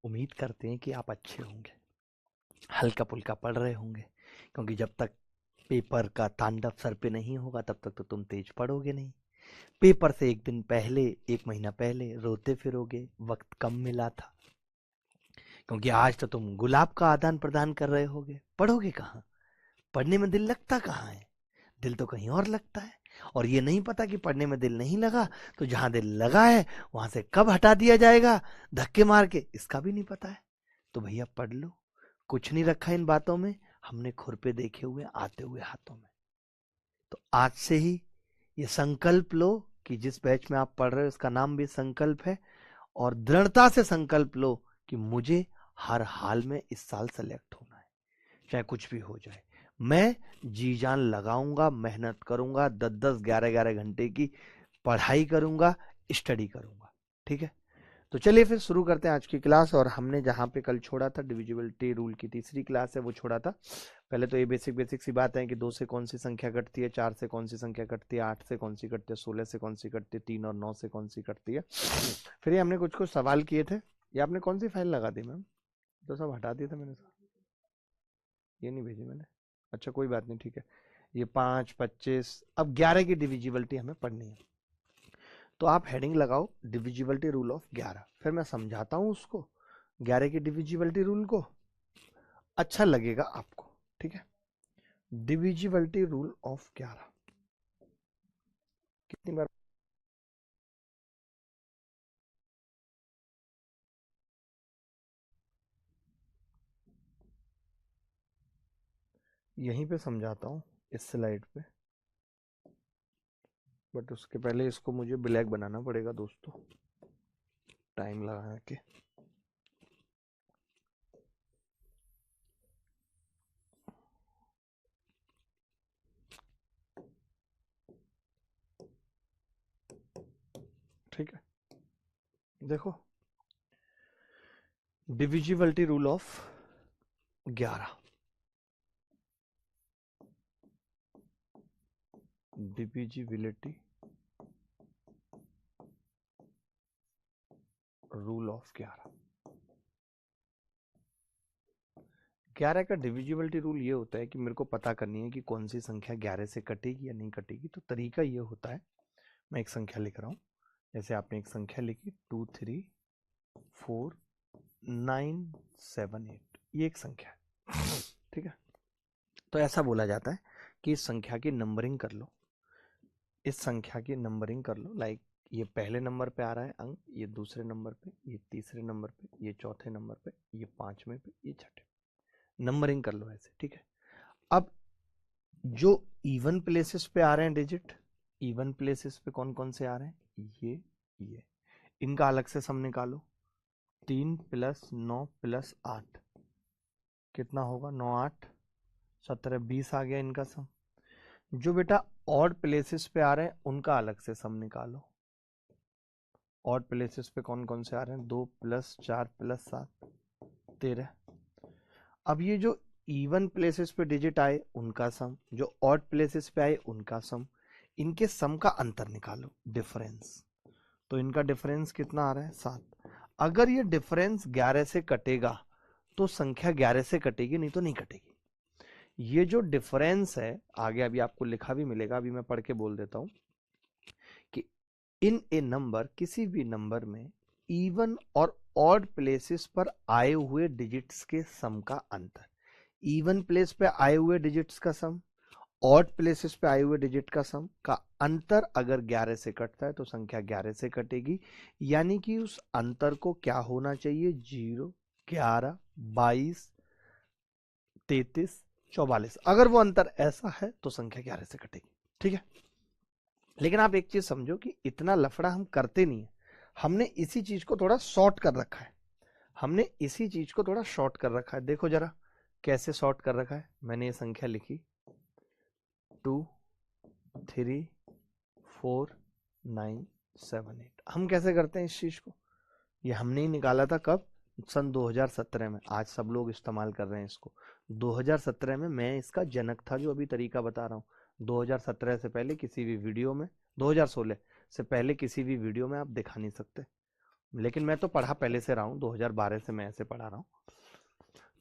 उम्मीद करते हैं कि आप अच्छे होंगे, हल्का फुल्का पढ़ रहे होंगे, क्योंकि जब तक पेपर का तांडव सर पे नहीं होगा तब तक तो तुम तेज पढ़ोगे नहीं। पेपर से एक दिन पहले, एक महीना पहले रोते फिरोगे, वक्त कम मिला था, क्योंकि आज तो तुम गुलाब का आदान प्रदान कर रहे होगे। पढ़ोगे कहाँ? पढ़ने में दिल लगता कहाँ है? दिल तो कहीं और लगता है। और ये नहीं पता कि पढ़ने में दिल नहीं लगा तो जहां दिल लगा है वहां से कब हटा दिया जाएगा धक्के मार के, इसका भी नहीं पता है। तो भैया पढ़ लो, कुछ नहीं रखा इन बातों में, हमने खुरपे देखे हुए आते हुए हाथों में। तो आज से ही ये संकल्प लो कि जिस बैच में आप पढ़ रहे हो उसका नाम भी संकल्प है, और दृढ़ता से संकल्प लो कि मुझे हर हाल में इस साल सेलेक्ट होना है, चाहे कुछ भी हो जाए। मैं जी जान लगाऊंगा, मेहनत करूंगा, 10-10 11-11 घंटे की पढ़ाई करूंगा, स्टडी करूंगा। ठीक है, तो चलिए फिर शुरू करते हैं आज की क्लास। और हमने जहां पे कल छोड़ा था, डिविजिबिलिटी रूल की तीसरी क्लास है वो छोड़ा था। पहले तो ये बेसिक बेसिक सी बात है कि 2 से कौन सी संख्या कटती है, 4 से कौन सी संख्या कटती है, 8 से कौन सी कटती है, 16 से कौन सी कटती है, 3 और 9 से कौन सी कटती है। फिर ये हमने कुछ कुछ सवाल किए थे। ये आपने कौन सी फाइल लगा दी मैम? तो सब हटा दिए थे मैंने, ये नहीं भेजी मैंने। अच्छा कोई बात नहीं, ठीक है। ये 5, 25, अब 11 की डिविजिबिलिटी हमें पढ़नी है। तो आप हेडिंग लगाओ डिविजिबिलिटी रूल ऑफ 11, फिर मैं समझाता हूं उसको, 11 की डिविजिबिलिटी रूल को, अच्छा लगेगा आपको। ठीक है, डिविजिबिलिटी रूल ऑफ 11 कितनी बार यहीं पे समझाता हूं इस स्लाइड पे, बट उसके पहले इसको मुझे ब्लैक बनाना पड़ेगा दोस्तों, टाइम लगा के। ठीक है, देखो divisibility rule of 11, divisibility rule of 11। 11 का डिविजिबिलिटी रूल ये होता है कि मेरे को पता करनी है कि कौन सी संख्या 11 से कटेगी या नहीं कटेगी। तो तरीका ये होता है, मैं एक संख्या लिख रहा हूं, जैसे आपने एक संख्या लिखी 2 3 4 9 7 8, ये एक संख्या है। ठीक है, तो ऐसा बोला जाता है कि इस संख्या की नंबरिंग कर लो, इस संख्या की नंबरिंग कर लो। लाइक ये पहले नंबर पे आ रहा है अंक, ये दूसरे नंबर पे, ये तीसरे नंबर पे, ये चौथे नंबर पे, ये पांचवें पे, ये छठे, नंबरिंग कर लो ऐसे। ठीक है, अब जो इवन प्लेसेस पे आ रहे हैं डिजिट, इवन प्लेसेस पे कौन कौन से आ रहे हैं, ये इनका अलग से सम निकालो। 3 + 9 + 8 कितना होगा, 9 8 17 20 आ गया इनका सम। जो बेटा ऑड प्लेसेस पे आ रहे हैं उनका अलग से सम निकालो। ऑड प्लेसेस पे कौन कौन से आ रहे हैं, 2 + 4 + 7 13। अब ये जो इवन प्लेसेस पे डिजिट आए उनका सम, जो ऑड प्लेसेस पे आए उनका सम, इनके सम का अंतर निकालो, डिफरेंस। तो इनका डिफरेंस कितना आ रहा है, 7। अगर ये डिफरेंस 11 से कटेगा तो संख्या 11 से कटेगी, नहीं तो नहीं कटेगी। ये जो डिफरेंस है आगे अभी आपको लिखा भी मिलेगा, अभी मैं पढ़ के बोल देता हूं कि इन ए नंबर, किसी भी नंबर में इवन और ऑड प्लेसेस पर आए हुए डिजिट्स के सम का अंतर, इवन प्लेस पे आए हुए डिजिट्स का सम, ऑड प्लेसेस पे आए हुए डिजिट का सम का अंतर अगर 11 से कटता है तो संख्या 11 से कटेगी। यानी कि उस अंतर को क्या होना चाहिए, 0 11 22 33 44। अगर वो अंतर ऐसा है तो संख्या 11 से कटेगी। ठीक है, लेकिन आप एक चीज समझो कि इतना लफड़ा हम करते नहीं है, हमने इसी चीज को थोड़ा शॉर्ट कर रखा है, हमने इसी चीज को थोड़ा शॉर्ट कर रखा है। देखो जरा कैसे शॉर्ट कर रखा है, मैंने ये संख्या लिखी 2 3 4 9 7 8। हम कैसे करते हैं इस चीज को, ये हमने ही निकाला था कब, सन 2017 में। आज सब लोग इस्तेमाल कर रहे हैं इसको, 2017 में मैं इसका जनक था जो अभी तरीका बता रहा हूँ। 2017 से पहले किसी भी वीडियो में, 2016 से पहले किसी भी वीडियो में आप दिखा नहीं सकते। लेकिन मैं तो पढ़ा पहले से रहा हूँ, 2012 से मैं ऐसे पढ़ा रहा हूँ।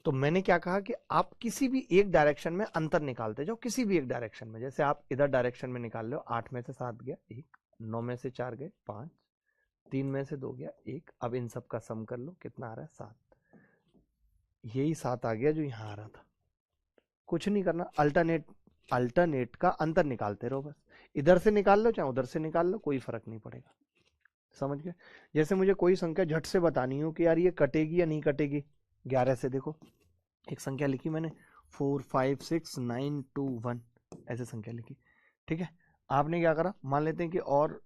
तो मैंने क्या कहा कि आप किसी भी एक डायरेक्शन में अंतर निकालते जाओ, किसी भी एक डायरेक्शन में। जैसे आप इधर डायरेक्शन में निकाल लो, 8 में से 7 गया 1, 9 में से 4 गए 5, 3 में से 2 गया 1। अब इन सब का सम कर लो, कितना आ रहा है 7। यही 7 आ गया जो यहाँ आ रहा था। कुछ नहीं करना, अल्टरनेट का अंतर निकालते रहो बस। इधर से निकाल लो चाहे उधर से निकाल लो, कोई फर्क नहीं पड़ेगा। समझ गए? जैसे मुझे कोई संख्या झट से बतानी हो कि यार ये कटेगी या नहीं कटेगी, 11 से देखो एक संख्या लिखी मैंने, 4 5 6 9 2 1, ऐसे संख्या लिखी। ठीक है, आपने क्या करा, मान लेते हैं कि और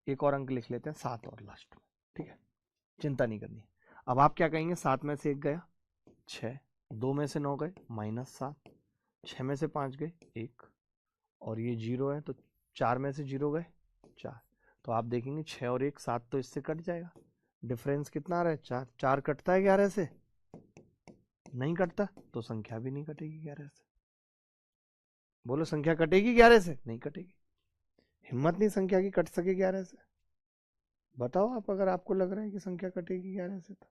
एक और अंक लिख लेते हैं 7 और लास्ट में। ठीक है, चिंता नहीं करनी। अब आप क्या कहेंगे, 7 में से 1 गया 6, 2 में से 9 गए -7, 6 में से 5 गए 1, और ये 0 है तो 4 में से 0 गए 4। तो आप देखेंगे 6 और 1 7 तो इससे कट जाएगा। डिफरेंस कितना आ रहा है 4। 4 कटता है 11 से? नहीं कटता, तो संख्या भी नहीं कटेगी 11 से। बोलो, संख्या कटेगी 11 से? नहीं कटेगी। हिम्मत नहीं संख्या की कट सके 11 से। बताओ आप, अगर आपको लग रहा है कि संख्या कटेगी 11 से तो।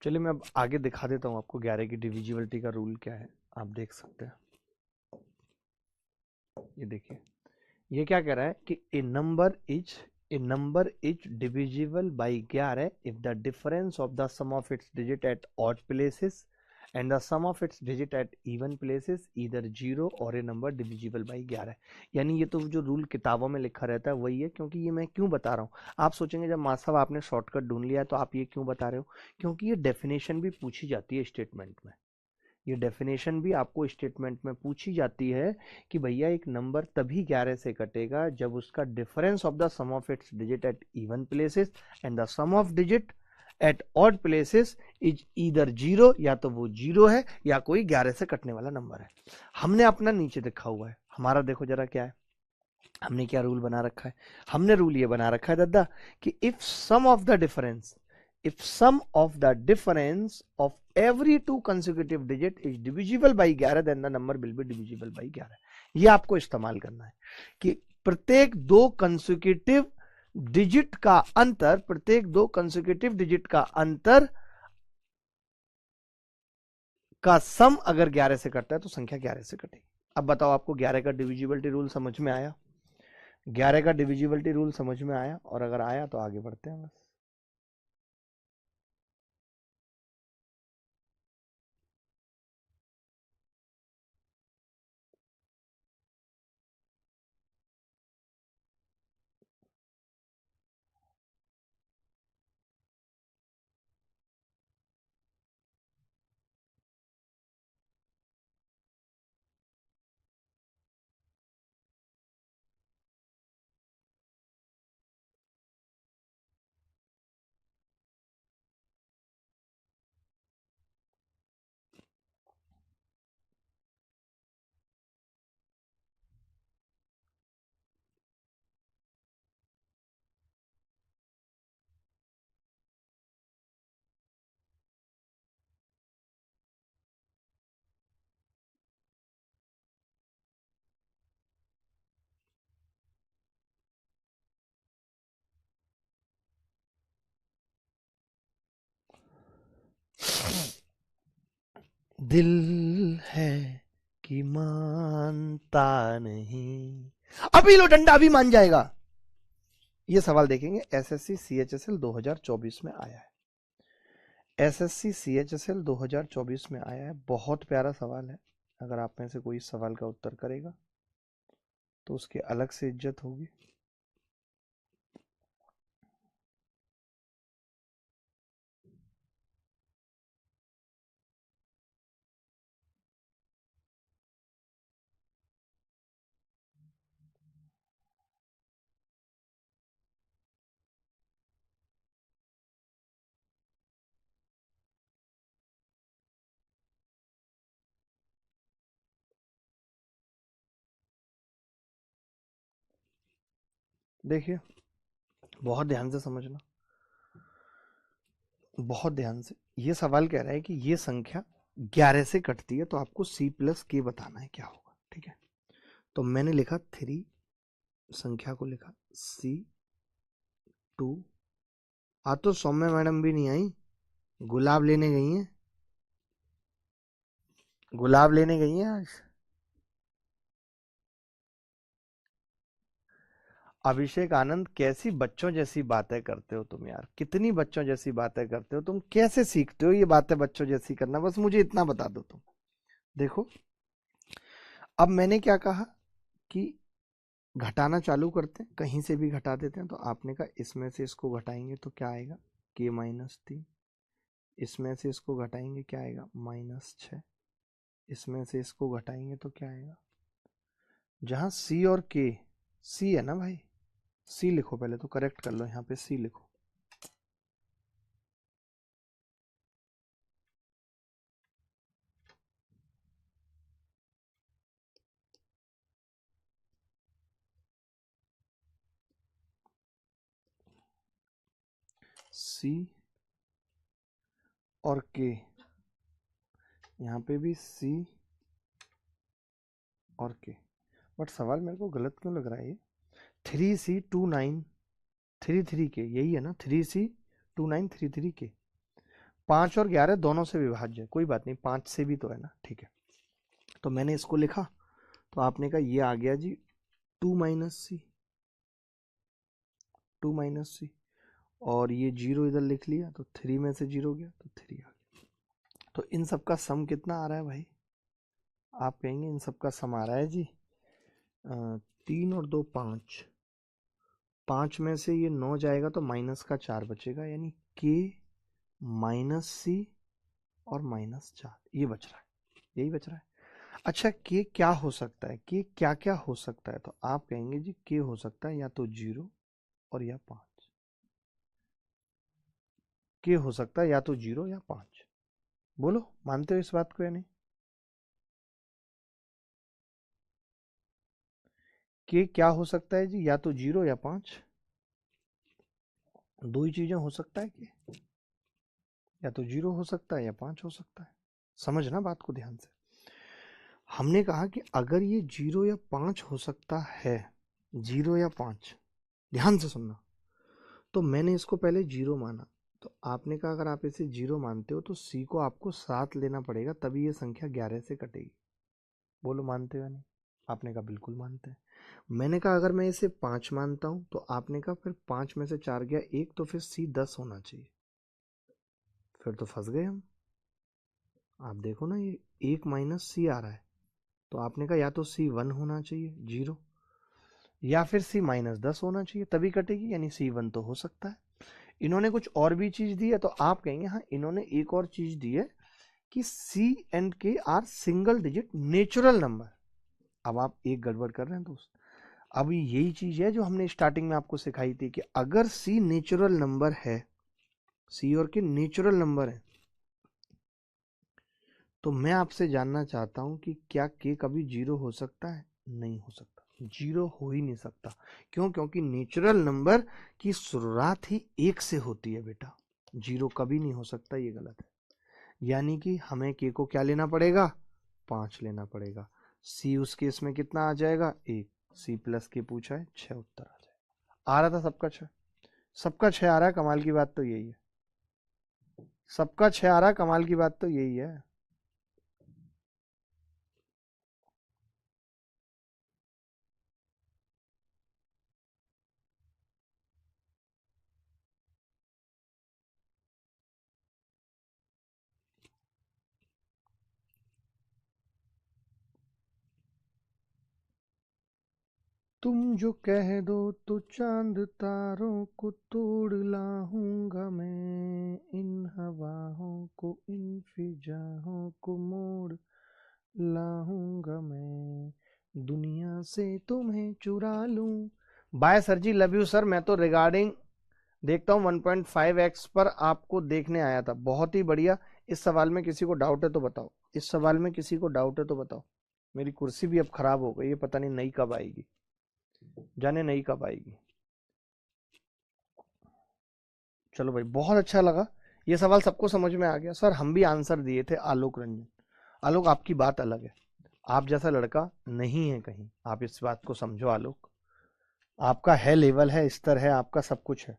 चलिए मैं अब आगे दिखा देता हूं आपको 11 की डिविजिबिलिटी का रूल क्या है। आप देख सकते हैं, ये देखिए, ये क्या कह रहा है कि a number is divisible by 11 if the difference of the sum of its digit at odd places and the sum of its digit at even places either 0 और ए नंबर डिविजिबल बाई 11। यानी ये तो जो रूल किताबों में लिखा रहता है वही है। क्योंकि ये मैं क्यों बता रहा हूँ, आप सोचेंगे जब माँ साहब आपने शॉर्टकट ढूंढ लिया है तो आप ये क्यों बता रहे हो। क्योंकि ये डेफिनेशन भी पूछी जाती है स्टेटमेंट में। ये डेफिनेशन भी आपको स्टेटमेंट में पूछी जाती है कि भैया एक नंबर तभी 11 से कटेगा जब उसका difference of the sum of its digit at even places and the sum of digit at odd places is either 0, या तो वो 0 है या कोई 11 से कटने वाला नंबर है। हमने अपना नीचे लिखा हुआ है, हमारा देखो जरा क्या है। हमने क्या रूल बना रखा है, हमने रूल ये बना रखा है दादा कि if sum of the difference of every two consecutive digit is divisible by 11 then the number will be divisible by 11। ये आपको इस्तेमाल करना है कि प्रत्येक दो कंसेक्यूटिव डिजिट का अंतर का सम अगर 11 से कटता है तो संख्या 11 से कटेगी। अब बताओ, आपको 11 का डिविजिबिलिटी रूल समझ में आया? 11 का डिविजिबिलिटी रूल समझ में आया? और अगर आया तो आगे बढ़ते हैं बस। दिल है कि मानता नहीं, अभी लो डंडा अभी मान जाएगा। ये सवाल देखेंगे, एसएससी सीएचएसएल 2024 में आया है। एसएससी सीएचएसएल 2024 में आया है, बहुत प्यारा सवाल है। अगर आप में से कोई इस सवाल का उत्तर करेगा तो उसकी अलग से इज्जत होगी। देखिए बहुत ध्यान से समझना, बहुत ध्यान से। ये सवाल कह रहा है कि ये संख्या 11 से कटती है तो आपको c प्लस के बताना है क्या होगा, ठीक है। तो मैंने लिखा 3, संख्या को लिखा C2। आज तो सौम्य मैडम भी नहीं आई, गुलाब लेने गई हैं, गुलाब लेने गई हैं आज। अभिषेक आनंद, कैसी बच्चों जैसी बातें करते हो तुम यार, कितनी बच्चों जैसी बातें करते हो तुम, कैसे सीखते हो ये बातें बच्चों जैसी करना, बस मुझे इतना बता दो तुम। देखो अब मैंने क्या कहा कि घटाना चालू करते हैं, कहीं से भी घटा देते हैं। तो आपने कहा इसमें से इसको घटाएंगे तो क्या आएगा, k-3। इसमें से इसको घटाएंगे क्या आएगा, -6। इसमें से इसको घटाएंगे तो क्या आएगा, जहां c और k, c है ना भाई, c लिखो पहले तो, करेक्ट कर लो, यहाँ पे c लिखो। c और k, यहाँ पे भी c और k। बट सवाल मेरे को गलत क्यों लग रहा है ये, 3C29 33K, यही है ना, 3C29 33K। 5 और 11 दोनों से विभाज्य है, कोई बात नहीं, 5 से भी तो है ना, ठीक है। तो मैंने इसको लिखा, तो आपने कहा ये आ गया जी 2 माइनस सी, और ये 0 इधर लिख लिया तो 3 में से 0 गया तो 3 आ गया। तो इन सब का सम कितना आ रहा है भाई, आप कहेंगे इन सब का सम आ रहा है जी 3 और 2 5, 5 में से ये 9 जाएगा तो माइनस का 4 बचेगा, यानी k -c और -4, ये बच रहा है, यही बच रहा है। अच्छा के क्या हो सकता है, के क्या क्या हो सकता है, तो आप कहेंगे जी के हो सकता है या तो 0 और या 5, के हो सकता है या तो 0 या 5। बोलो मानते हो इस बात को या नहीं, के क्या हो सकता है जी, या तो 0 या 5, दो ही चीजें हो सकता है कि या तो 0 हो सकता है या 5 हो सकता है। समझना बात को ध्यान से, हमने कहा कि अगर ये 0 या 5 हो सकता है, 0 या 5, ध्यान से सुनना, तो मैंने इसको पहले 0 माना, तो आपने कहा अगर आप इसे 0 मानते हो तो c को आपको 7 लेना पड़ेगा, तभी ये संख्या 11 से कटेगी। बोलो मानते हो या नहीं, आपने कहा बिल्कुल मानते हैं। मैंने कहा अगर मैं इसे 5 मानता हूं, तो आपने कहा फिर 5 में से 4 गया 1, तो फिर c 10 होना चाहिए। फिर तो फंस गए हम, आप देखो ना ये 1 माइनस c आ रहा है, तो आपने कहा या तो c 1 होना चाहिए 0, या फिर c -10 होना चाहिए तभी कटेगी, यानी c 1 तो हो सकता है। इन्होंने कुछ और भी चीज दी है, तो आप कहेंगे हाँ इन्होंने एक और चीज दी है कि C and K are single digit natural number. अब आप एक गड़बड़ कर रहे हैं दोस्त, अब यही चीज है जो हमने स्टार्टिंग में आपको सिखाई थी कि अगर C नेचुरल नंबर है, C और K नेचुरल नंबर है, तो मैं आपसे जानना चाहता हूं कि क्या K कभी 0 हो सकता है, नहीं हो सकता, 0 हो ही नहीं सकता। क्यों, क्योंकि नेचुरल नंबर की शुरुआत ही 1 से होती है बेटा, 0 कभी नहीं हो सकता, ये गलत है। यानी कि हमें के को क्या लेना पड़ेगा, 5 लेना पड़ेगा। सी उस केस में कितना आ जाएगा, 1, सी प्लस के पूछा है 6 उत्तर आ जाएगा। आ रहा था सबका 6, सबका 6 आ रहा है, कमाल की बात तो यही है, सबका 6 आ रहा है, कमाल की बात तो यही है। तुम जो कह दो तो चांद तारों को तोड़ लाऊंगा मैं, इन हवाओं को इन फिजाओं को मोड़ लाऊंगा मैं, दुनिया से तुम्हें चुरा लूं। Bye sir ji, love you sir. मैं तो रिगार्डिंग देखता हूँ 1.5x पर आपको देखने आया था, बहुत ही बढ़िया। इस सवाल में किसी को डाउट है तो बताओ, इस सवाल में किसी को डाउट है तो बताओ। मेरी कुर्सी भी अब खराब हो गई है, पता नहीं नई कब आएगी, जाने नई कब आएगी। चलो भाई, बहुत अच्छा लगा। ये सवाल सबको समझ में आ गया सर। हम भी आंसर दिए थे आलोक रंजन। आलोक, आपकी बात अलग है, आप जैसा लड़का नहीं है कहीं, आप इस बात को समझो आलोक। आपका है लेवल, है स्तर, है आपका, सब कुछ है।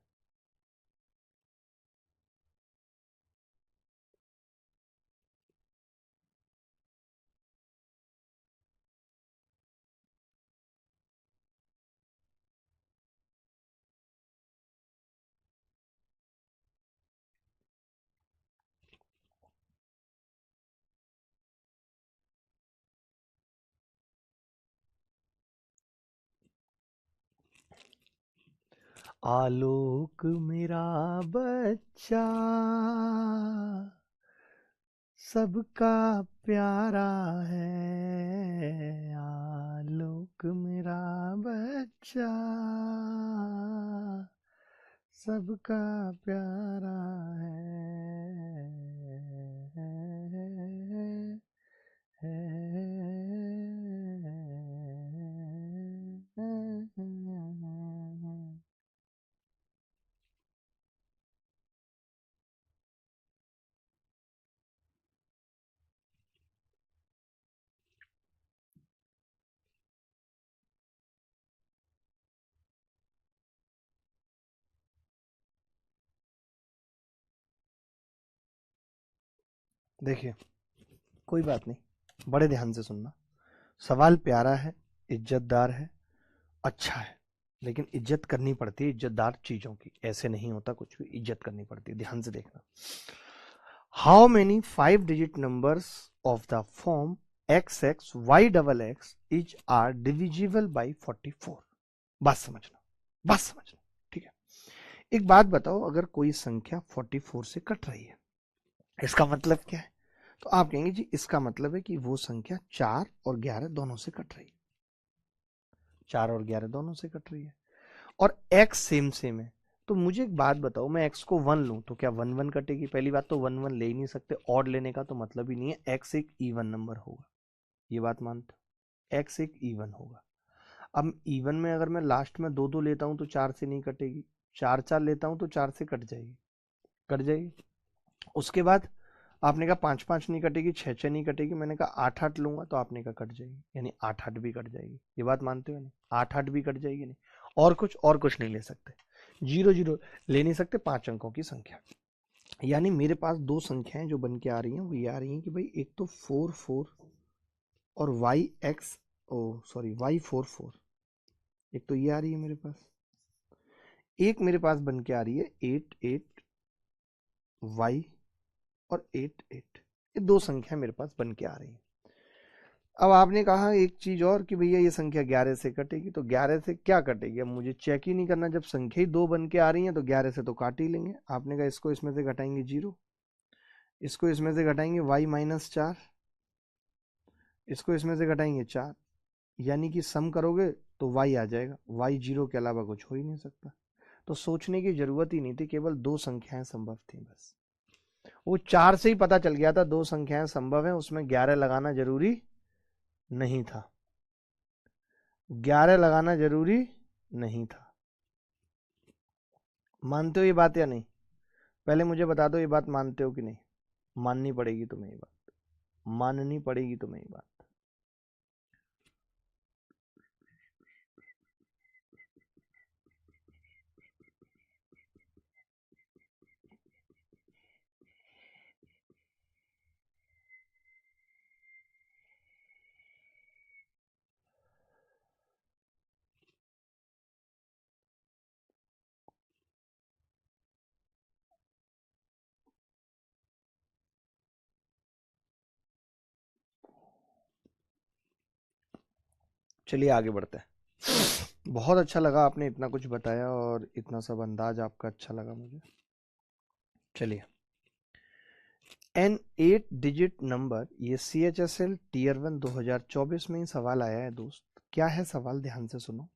आलोक मेरा बच्चा सबका प्यारा है, आलोक मेरा बच्चा सबका प्यारा है। देखिए, कोई बात नहीं, बड़े ध्यान से सुनना। सवाल प्यारा है, इज्जतदार है, अच्छा है, लेकिन इज्जत करनी पड़ती है इज्जतदार चीजों की, ऐसे नहीं होता कुछ भी, इज्जत करनी पड़ती है। ध्यान से देखना। How many 5 digit numbers of the form x x y double x is are divisible by 44? बात समझना, बात समझना, ठीक है। एक बात बताओ, अगर कोई संख्या 44 से कट रही है, इसका मतलब क्या है? तो आप कहेंगे जी इसका मतलब है कि वो संख्या 4 और 11 दोनों से कट रही है, 4 और 11 दोनों से कट रही है, और x सेम सेम है। तो मुझे एक बात बताओ, मैं x को 1 लूं तो क्या 1 1 कटेगी? पहली बात तो 1 1 ले ही नहीं सकते, ऑड लेने का तो मतलब ही नहीं है। x एक इवन नंबर होगा, ये बात मानते हो? x एक इवन होगा। अब इवन में अगर मैं लास्ट में 2 2 लेता हूं तो 4 से नहीं कटेगी, 4 4 लेता हूं तो 4 से कट जाएगी, कट जाएगी। उसके बाद आपने कहा 5 5 नहीं कटेगी, 6 6 नहीं कटेगी, मैंने कहा 8 8 लूंगा तो आपने कहा कट जाएगी, यानी 8 8 भी कट जाएगी। ये बात मानते हो नहीं? 8 8 भी कट जाएगी नहीं। और कुछ नहीं ले सकते, 0 0 ले नहीं सकते, 5 अंकों की संख्या। यानी मेरे पास दो संख्याएं जो बन के आ रही हैं वो ये आ रही हैं कि भाई एक तो 4 4 और वाई एक्स, ओ सॉरी वाई 4 4, एक तो ये आ रही है मेरे पास। एक मेरे पास बन के आ रही है 8 8 वाई और 8 8। ये दो संख्या मेरे पास बन के आ रही है। अब आपने कहा एक चीज और कि भैया ये संख्या 11 से कटेगी, तो 11 से क्या कटेगी? अब मुझे चेक ही नहीं करना, जब संख्या ही दो बन के आ रही है तो 11 से तो काट ही लेंगे। आपने कहा इसको इसमें से घटाएंगे 0, इसको इसमें से घटाएंगे y-4, इसको इसमें से घटाएंगे 4, यानी कि सम करोगे तो y आ जाएगा। y 0 के अलावा कुछ हो ही नहीं सकता। तो सोचने की जरूरत ही नहीं थी, केवल दो संख्याएं संभव थी बस। वो 4 से ही पता चल गया था दो संख्याएं संभव है, उसमें 11 लगाना जरूरी नहीं था, 11 लगाना जरूरी नहीं था। मानते हो ये बात या नहीं? पहले मुझे बता दो ये बात मानते हो कि नहीं? माननी पड़ेगी तुम्हें ये बात, माननी पड़ेगी तुम्हें ये बात। चलिए आगे बढ़ते हैं। बहुत अच्छा लगा आपने इतना कुछ बताया और इतना सब अंदाज आपका अच्छा लगा मुझे। चलिए, एन 8 डिजिट नंबर, ये CHSL टीयर 1 2024 में ही सवाल आया है दोस्त। क्या है सवाल? ध्यान से सुनो।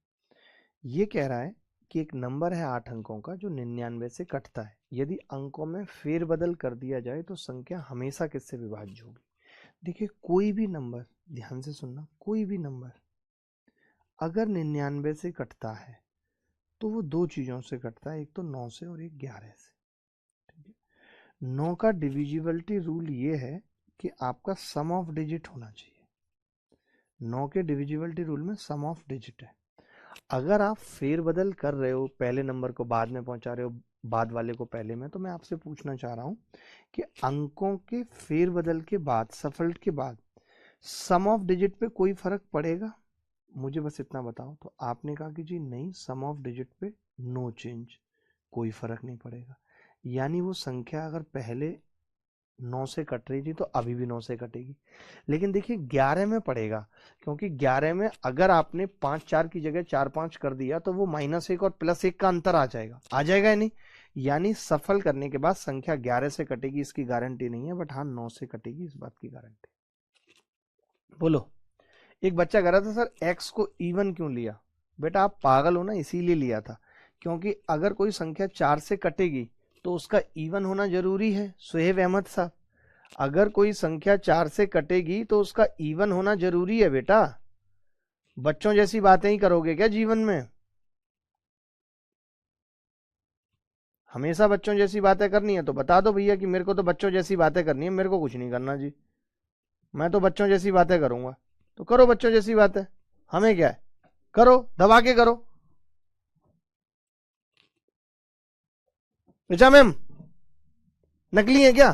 ये कह रहा है कि एक नंबर है 8 अंकों का जो 99 से कटता है, यदि अंकों में फेरबदल कर दिया जाए तो संख्या हमेशा किससे विभाज्य होगी? देखिए, कोई भी नंबर, ध्यान से सुनना, कोई भी नंबर अगर 99 से कटता है तो वो दो चीजों से कटता है, एक तो 9 से और एक 11 से। 9 का डिविजिबिलिटी रूल ये है कि आपका सम ऑफ डिजिट होना चाहिए। 9 के डिविजिबिलिटी रूल में सम ऑफ डिजिट है। अगर आप फेरबदल कर रहे हो, पहले नंबर को बाद में पहुंचा रहे हो, बाद वाले को पहले में, तो मैं आपसे पूछना चाह रहा हूं कि अंकों के फेरबदल के बाद, सफल के बाद सम ऑफ डिजिट पे कोई फर्क पड़ेगा? मुझे बस इतना बताओ। तो आपने कहा कि जी नहीं, सम ऑफ डिजिट पे नो चेंज, कोई फर्क नहीं पड़ेगा। यानी वो संख्या अगर पहले 9 से कट रही थी तो अभी भी 9 से कटेगी। लेकिन देखिए 11 में पड़ेगा, क्योंकि 11 में अगर आपने 5 4 की जगह 4 5 कर दिया तो वो -1 और +1 का अंतर आ जाएगा, आ जाएगा या नहीं? यानी सफल करने के बाद संख्या 11 से कटेगी, इसकी गारंटी नहीं है, बट हाँ 9 से कटेगी, इस बात की गारंटी। बोलो। एक बच्चा कह रहा था सर x को इवन क्यों लिया? बेटा आप पागल हो ना, इसीलिए लिया था क्योंकि अगर कोई संख्या 4 से कटेगी तो उसका इवन होना जरूरी है। सुहेब अहमद साहब, अगर कोई संख्या 4 से कटेगी तो उसका इवन होना जरूरी है बेटा। बच्चों जैसी बातें ही करोगे क्या जीवन में? हमेशा बच्चों जैसी बातें करनी है तो बता दो भैया कि मेरे को तो बच्चों जैसी बातें करनी है, मेरे को कुछ नहीं करना जी, मैं तो बच्चों जैसी बातें करूंगा। तो करो बच्चों जैसी बातें, हमें क्या है, करो, दबा के करो। ऋचा मैम नकली है क्या?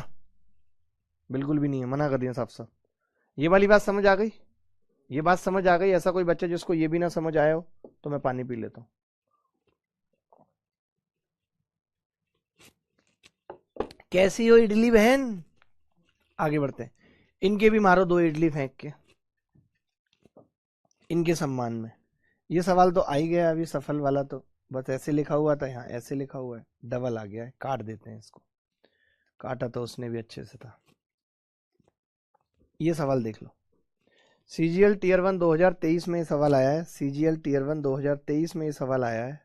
बिल्कुल भी नहीं है, मना कर दिया साफ साफ। ये वाली बात समझ आ गई? ये बात समझ आ गई? ऐसा कोई बच्चा जिसको ये भी ना समझ आया हो तो मैं पानी पी लेता हूं। कैसी हो इडली बहन? आगे बढ़ते हैं। इनके भी मारो 2 इडली फेंक के, इनके सम्मान में। ये सवाल तो आ ही गया अभी, सफल वाला तो बस ऐसे लिखा हुआ था, यहाँ ऐसे लिखा हुआ है, डबल आ गया है, काट देते हैं इसको। काटा तो उसने भी अच्छे से था। ये सवाल देख लो, सीजीएल टीयर 1 2023 में ये सवाल आया है। सीजीएल टीयर 1 2023 में ये सवाल आया है।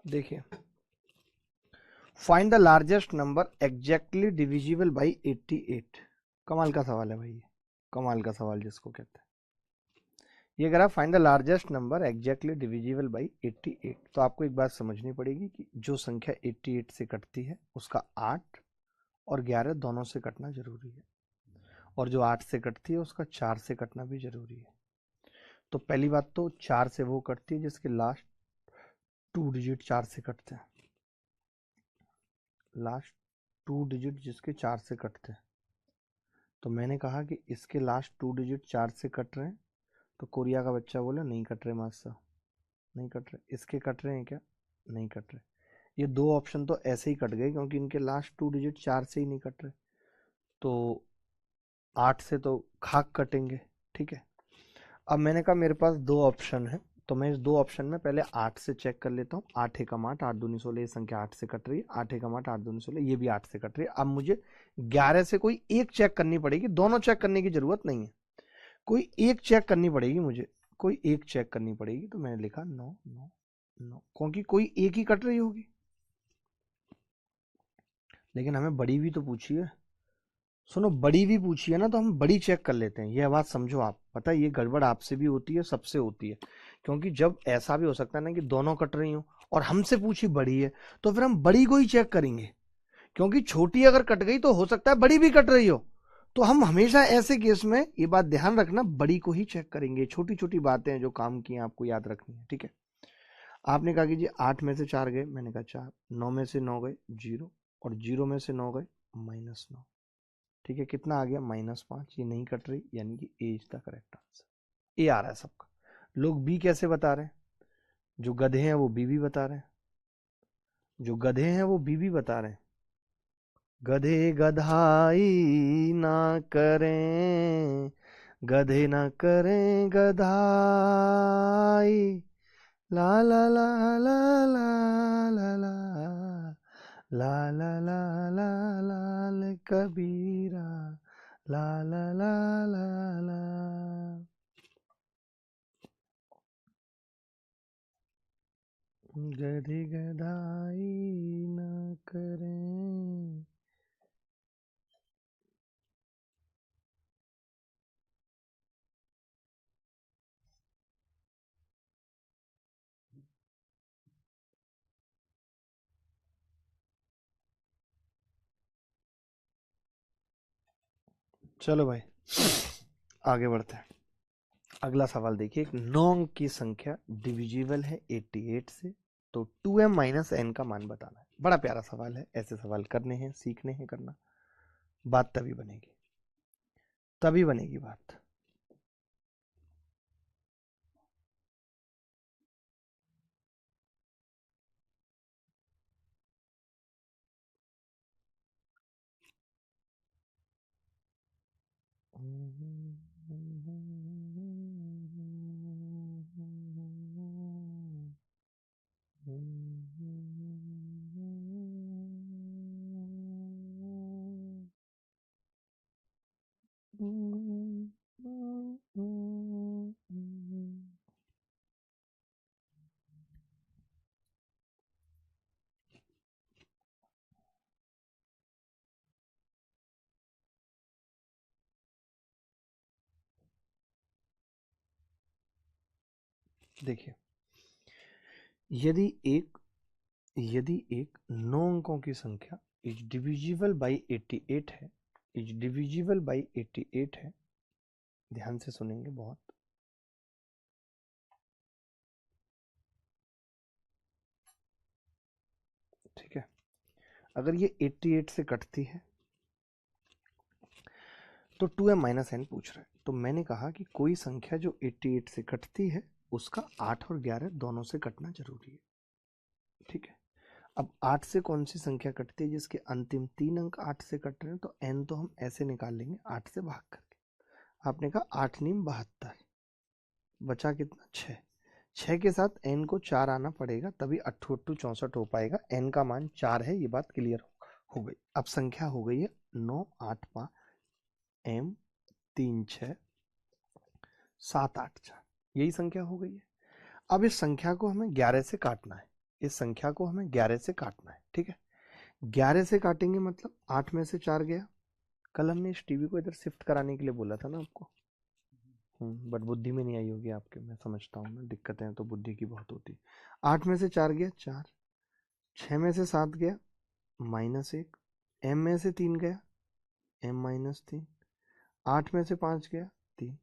देखिए, find the largest number exactly divisible by 88। कमाल का सवाल है भाई ये, कमाल का सवाल जिसको कहते हैं। ये कह रहा find the largest number exactly divisible by 88। तो आपको एक बात समझनी पड़ेगी कि जो संख्या 88 से कटती है उसका 8 और 11 दोनों से कटना जरूरी है, और जो 8 से कटती है उसका 4 से कटना भी जरूरी है। तो पहली बात तो 4 से वो कटती है जिसके लास्ट 2 डिजिट 4 से कटते हैं, लास्ट 2 डिजिट जिसके 4 से कटते हैं। तो मैंने कहा कि इसके लास्ट 2 डिजिट 4 से कट रहे हैं, तो कोरिया का बच्चा बोला नहीं कट रहे मास्टर, नहीं कट रहे। इसके कट रहे हैं क्या? नहीं कट रहे। ये 2 ऑप्शन तो ऐसे ही कट गए क्योंकि इनके लास्ट 2 डिजिट 4 से ही नहीं कट रहे, तो 8 से तो खाक कटेंगे। ठीक है, अब मैंने कहा मेरे पास 2 ऑप्शन है, तो मैं इस 2 ऑप्शन में पहले 8 से चेक कर लेता हूँ। 8 एकम 8, 8 दूनी 16, ये संख्या 8 से कट रही है। 8 एकम 8, 8 दूनी 16, ये भी 8 से कट रही है। अब मुझे 11 से कोई एक चेक करनी पड़ेगी, दोनों चेक करने की जरूरत नहीं है, कोई एक चेक करनी पड़ेगी मुझे, कोई एक चेक करनी पड़ेगी। तो मैंने लिखा 9 9 9, क्योंकि कोई एक ही कट रही होगी। लेकिन हमें बड़ी भी तो पूछी है, सुनो, बड़ी भी पूछी है ना, तो हम बड़ी चेक कर लेते हैं। यह बात समझो आप, पता है ये गड़बड़ आपसे भी होती है, सबसे होती है, क्योंकि जब ऐसा भी हो सकता है ना कि दोनों कट रही हो और हमसे पूछी बड़ी है, तो फिर हम बड़ी को ही चेक करेंगे, क्योंकि छोटी अगर कट गई तो हो सकता है बड़ी भी कट रही हो। तो हम हमेशा ऐसे केस में ये बात ध्यान रखना, बड़ी को ही चेक करेंगे। छोटी छोटी बातें हैं जो काम की आपको याद रखनी है। ठीक है, आपने कहा कि जी 8 में से 4 गए, मैंने कहा 4, 9 में से 9 गए 0, और 0 में से 9 गए -9। ठीक है, कितना आ गया -5, ये नहीं कट रही, यानी कि ए इज द करेक्ट आंसर। ए आ रहा है सबका। लोग बी कैसे बता रहे हैं? जो गधे हैं वो बी भी बता रहे हैं, जो गधे हैं वो बी भी बता रहे हैं। गधे गधाई ना करें, गधे ना करें गधाई, ला ला ला ला ला ला ला ला ला ला ला लाल कबीरा, ला ला ला ला ला। गधे गधाई ना करें। चलो भाई आगे बढ़ते हैं। अगला सवाल देखिए, एक 9 अंक की संख्या डिविजिबल है 88 से, तो 2m माइनस n का मान बताना है। बड़ा प्यारा सवाल है, ऐसे सवाल करने हैं, सीखने हैं करना, बात तभी बनेगी, तभी बनेगी बात। देखिए, यदि एक 9 अंकों की संख्या इज डिविजिबल बाई 88 है, इज डिविजिबल बाई 88 है, ध्यान से सुनेंगे बहुत, ठीक है। अगर ये 88 से कटती है तो 2m माइनस n पूछ रहा है, तो मैंने कहा कि कोई संख्या जो 88 से कटती है उसका 8 और 11 दोनों से कटना जरूरी है, ठीक है। अब 8 से कौन सी संख्या कटती है जिसके अंतिम 3 अंक 8 से कट रहे हैं, तो n तो हम ऐसे निकाल लेंगे 8 से भाग करके। आपने कहा 8 नीम 72, बचा कितना 6, 6 के साथ n को 4 आना पड़ेगा, तभी 8 8 64 हो पाएगा। n का मान 4 है, ये बात क्लियर हो गई। अब संख्या हो गई है 9 8 5 m 3 6 7 8 4, यही संख्या हो गई है। अब इस संख्या को हमें 11 से काटना है, इस संख्या को हमें 11 से काटना है, ठीक है। 11 से काटेंगे मतलब 8 में से 4 गया। कल हमने इस टीवी को इधर शिफ्ट कराने के लिए बोला था ना आपको, बट बुद्धि में नहीं आई होगी आपके, मैं समझता हूँ, दिक्कतें तो बुद्धि की बहुत होती है। 8 में से 4 गया 4, 6 में से 7 गया -1, m में से 3 गया m-3, 8 में से 5 गया 3,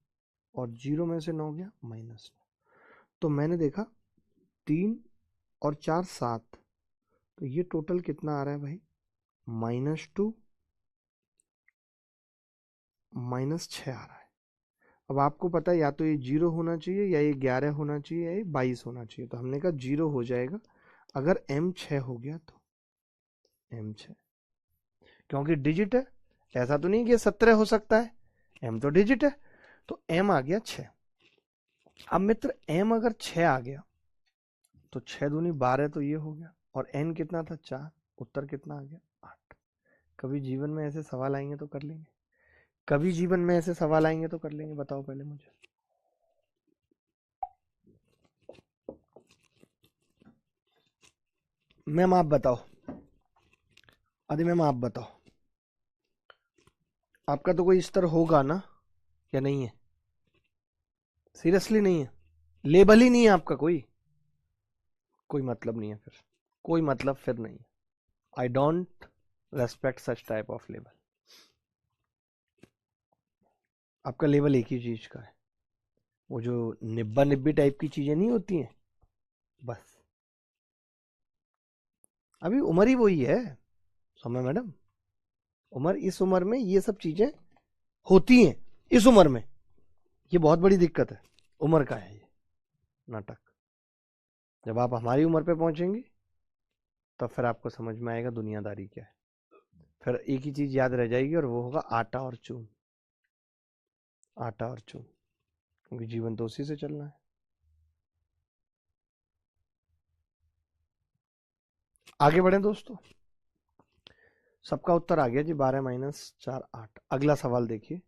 और 0 में से 9 गया -9। तो मैंने देखा 3 और 4 7, तो ये टोटल कितना आ रहा है भाई, -2 -6 आ रहा है। अब आपको पता है या तो ये 0 होना चाहिए, या ये 11 होना चाहिए, या ये 22 होना चाहिए, तो हमने कहा 0 हो जाएगा। अगर m 6 हो गया तो m 6, क्योंकि डिजिट है, ऐसा तो नहीं कि 17 हो सकता है, m तो डिजिट है, तो m आ गया 6। अब मित्र m अगर 6 आ गया तो 6 दूनी 12, तो ये हो गया, और n कितना था 4, उत्तर कितना आ गया 8। कभी जीवन में ऐसे सवाल आएंगे तो कर लेंगे, कभी जीवन में ऐसे सवाल आएंगे तो कर लेंगे, बताओ पहले मुझे। मैम आप बताओ, आदि मैम आप बताओ, आपका तो कोई स्तर होगा ना, या नहीं है? सीरियसली नहीं है? लेबल ही नहीं है आपका कोई मतलब नहीं है, फिर कोई मतलब फिर नहीं है। I don't respect such type of label. आपका लेवल एक ही चीज का है, वो जो निब्बा निब्बी टाइप की चीजें नहीं होती हैं, बस अभी उम्र ही वही है, सौम्या मैडम, उम्र, इस उम्र में ये सब चीजें होती हैं, इस उम्र में। ये बहुत बड़ी दिक्कत है, उम्र का है ये नाटक। जब आप हमारी उम्र पे पहुंचेंगे तब फिर आपको समझ में आएगा दुनियादारी क्या है। फिर एक ही चीज याद रह जाएगी और वो होगा आटा और चून। आटा और चून, क्योंकि जीवन तो उसी से चलना है। आगे बढ़े दोस्तों। सबका उत्तर आ गया जी, 12-4 8। अगला सवाल देखिए।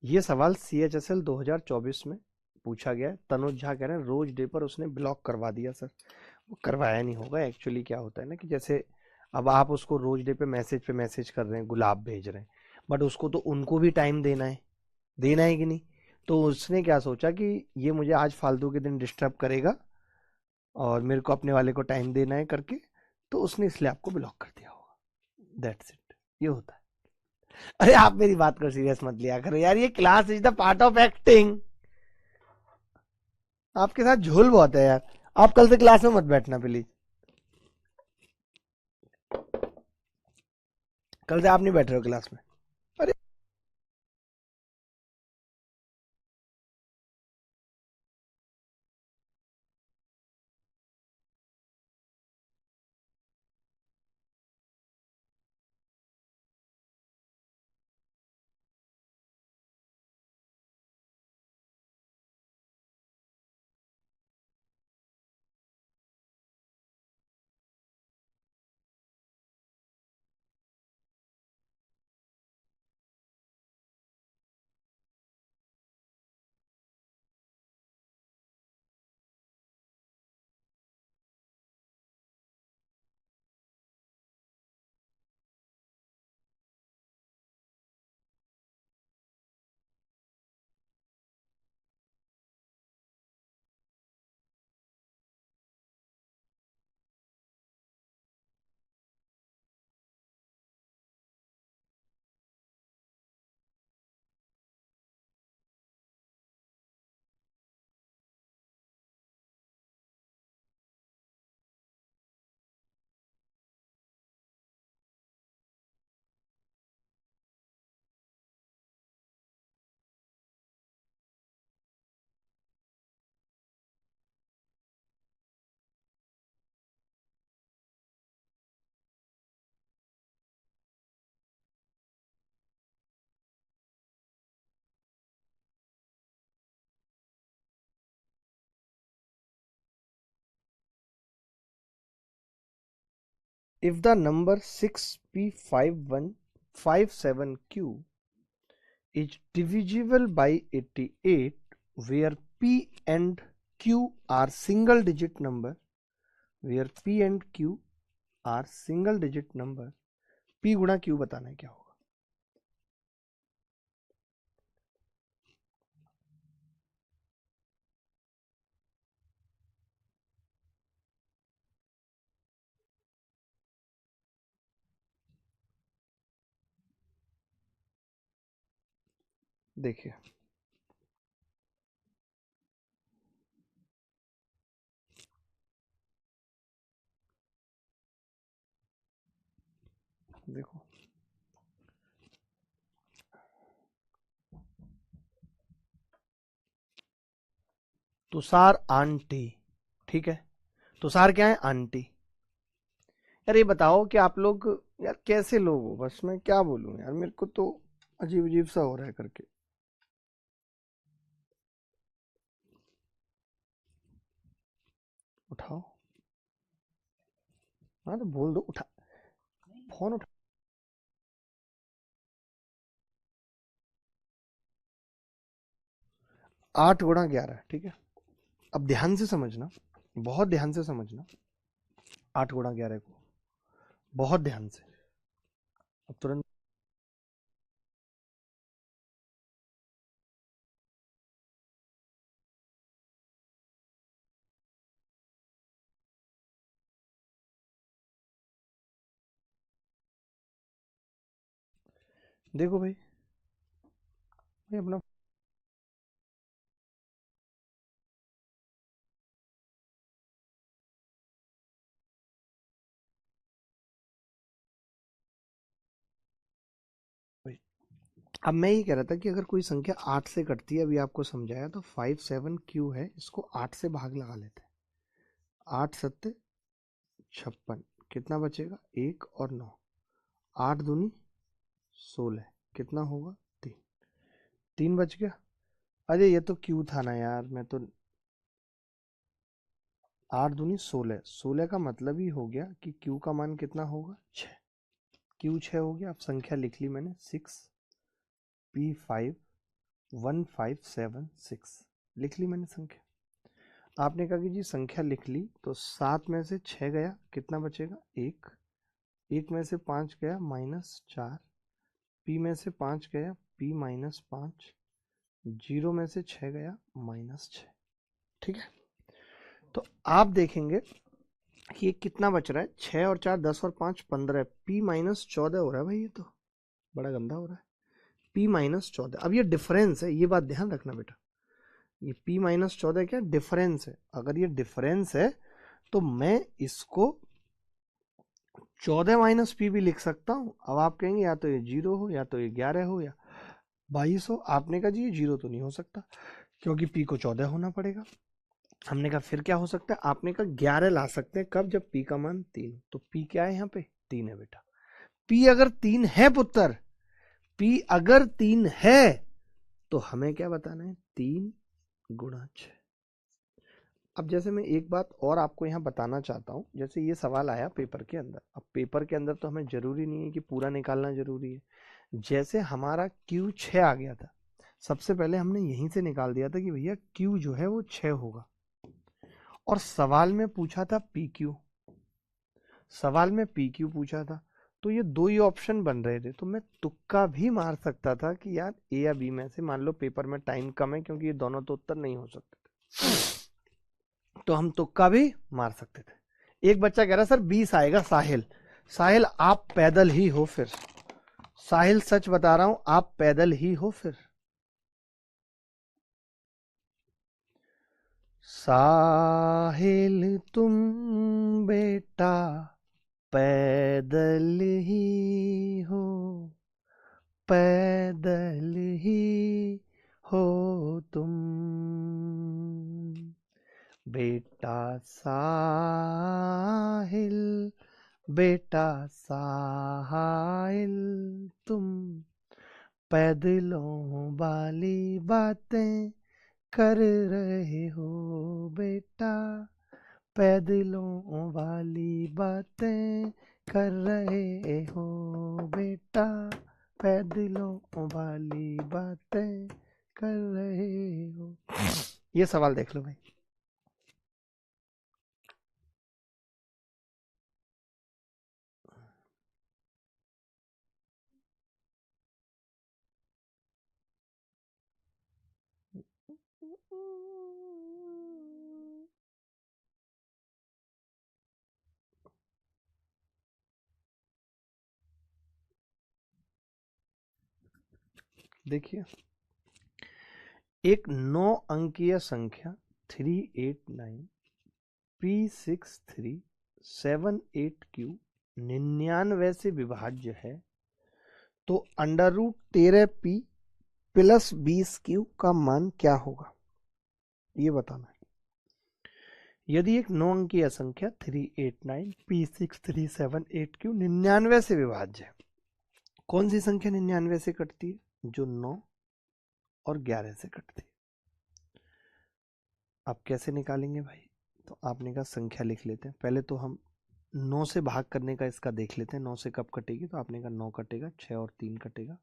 ये सवाल CHSL 2024 में पूछा गया है। तनुज झा कह रहे हैं रोज डे पर उसने ब्लॉक करवा दिया सर। वो करवाया नहीं होगा। एक्चुअली क्या होता है ना कि जैसे अब आप उसको रोज डे पे मैसेज कर रहे हैं, गुलाब भेज रहे हैं, बट उसको तो उनको भी टाइम देना है कि नहीं। तो उसने क्या सोचा कि ये मुझे आज फालतू के दिन डिस्टर्ब करेगा और मेरे को अपने वाले को टाइम देना है करके, तो उसने इसलिए आपको ब्लॉक कर दिया होगा। दैट्स इट, ये होता है। अरे आप मेरी बात को सीरियस मत लिया करो यार, ये class is the part of acting. आपके साथ झोल बहुत है यार। आप कल से क्लास में मत बैठना प्लीज। कल से आप नहीं बैठ रहे हो क्लास में। अरे if the number 6p5157q is divisible by 88, where p and q are single digit number, where p and q are single digit number, p गुणा q बताना है क्या होगा। देखिए देखो, तुषार आंटी, ठीक है। तुषार क्या है, आंटी। यार ये बताओ कि आप लोग यार कैसे लोग हो, बस मैं क्या बोलूं यार, मेरे को तो अजीब अजीब सा हो रहा है करके। उठाओ, हाँ तो बोल दो, उठा फोन उठा। 8 गुणा 11, ठीक है। अब ध्यान से समझना, बहुत ध्यान से समझना। 8 गुणा 11 को बहुत ध्यान से। अब तुरंत देखो भाई, भाई अपना अब मैं ये कह रहा था कि अगर कोई संख्या 8 से कटती है, अभी आपको समझाया, तो 57Q है, इसको 8 से भाग लगा लेते हैं। 8 सत्ते 56, कितना बचेगा? 1 और 9, 8 दूनी 16, कितना होगा? 3, 3 बच गया। अरे ये तो Q था ना यार, मैं तो 8 दूनी 16, 16 का मतलब ही हो गया कि Q का मान कितना होगा? 6। Q 6 हो गया। अब संख्या लिख ली मैंने 6P51576 लिख ली मैंने संख्या। आपने कहा कि जी संख्या लिख ली, तो 7 में से 6 गया, कितना बचेगा? 1, 1 में से 5 गया -4, P में से 5 गया P -5, 0 में से 6 गया -6। ठीक है, तो आप देखेंगे कि ये कितना बच रहा है? 6 और 4 10 और 5 15, P -14 हो रहा है भाई, ये तो बड़ा गंदा हो रहा है। P -14, अब ये डिफरेंस है, ये बात ध्यान रखना बेटा, ये P -14 क्या डिफरेंस है। अगर ये डिफरेंस है तो मैं इसको 14 -P भी लिख सकता हूं। अब आप कहेंगे या तो ये 0 हो, या तो ये 11 हो, या 22 हो। आपने कहा जी ये 0 तो नहीं हो सकता, क्योंकि P को 14 होना पड़ेगा। हमने कहा फिर क्या हो सकता है? आपने कहा 11 ला सकते हैं, कब? जब P का मान 3 हो। तो P क्या है यहाँ पे? 3 है बेटा। P अगर 3 है पुत्र, P अगर 3 है, तो हमें क्या बताना है? 3 गुणा 6। अब जैसे मैं एक बात और आपको यहाँ बताना चाहता हूँ, जैसे ये सवाल आया पेपर के अंदर। अब पेपर के अंदर तो हमें जरूरी नहीं है कि पूरा निकालना जरूरी है। जैसे हमारा Q 6 आ गया था, सबसे पहले हमने यहीं से निकाल दिया था कि भैया Q जो है वो 6 होगा, और सवाल में पूछा था PQ, सवाल में PQ पूछा था, तो ये दो ही ऑप्शन बन रहे थे। तो मैं तुक्का भी मार सकता था कि यार A या B में से, मान लो पेपर में टाइम कम है क्योंकि ये दोनों तो उत्तर नहीं हो सकते थे, तो हम तुक्का भी मार सकते थे। एक बच्चा कह रहा सर 20 आएगा। साहिल, साहिल आप पैदल ही हो फिर। साहिल सच बता रहा हूं, आप पैदल ही हो फिर। साहिल तुम बेटा पैदल ही हो, पैदल ही हो तुम बेटा साहिल, बेटा साहिल तुम पैदलों वाली बातें कर रहे हो बेटा, पैदलों वाली बातें कर रहे हो बेटा, पैदलों वाली बातें कर रहे हो। ये सवाल देख लो भाई। देखिए, एक 9 अंकीय संख्या 389 P6378Q 99 से विभाज्य है, तो √13P प्लस 20Q का मान क्या होगा, ये बताना है। यदि एक 9 अंकीय संख्या 389 P6378Q 99 से विभाज्य है, कौन सी संख्या 99 से कटती है? जो 9 और 11 से कटती है। आप कैसे निकालेंगे भाई? तो आपने कहा संख्या लिख लेते हैं। पहले तो हम 9 से भाग करने का इसका देख लेते हैं, 9 से कब कटेगी। तो आपने कहा 9 कटेगा, 6 और 3 कटेगा,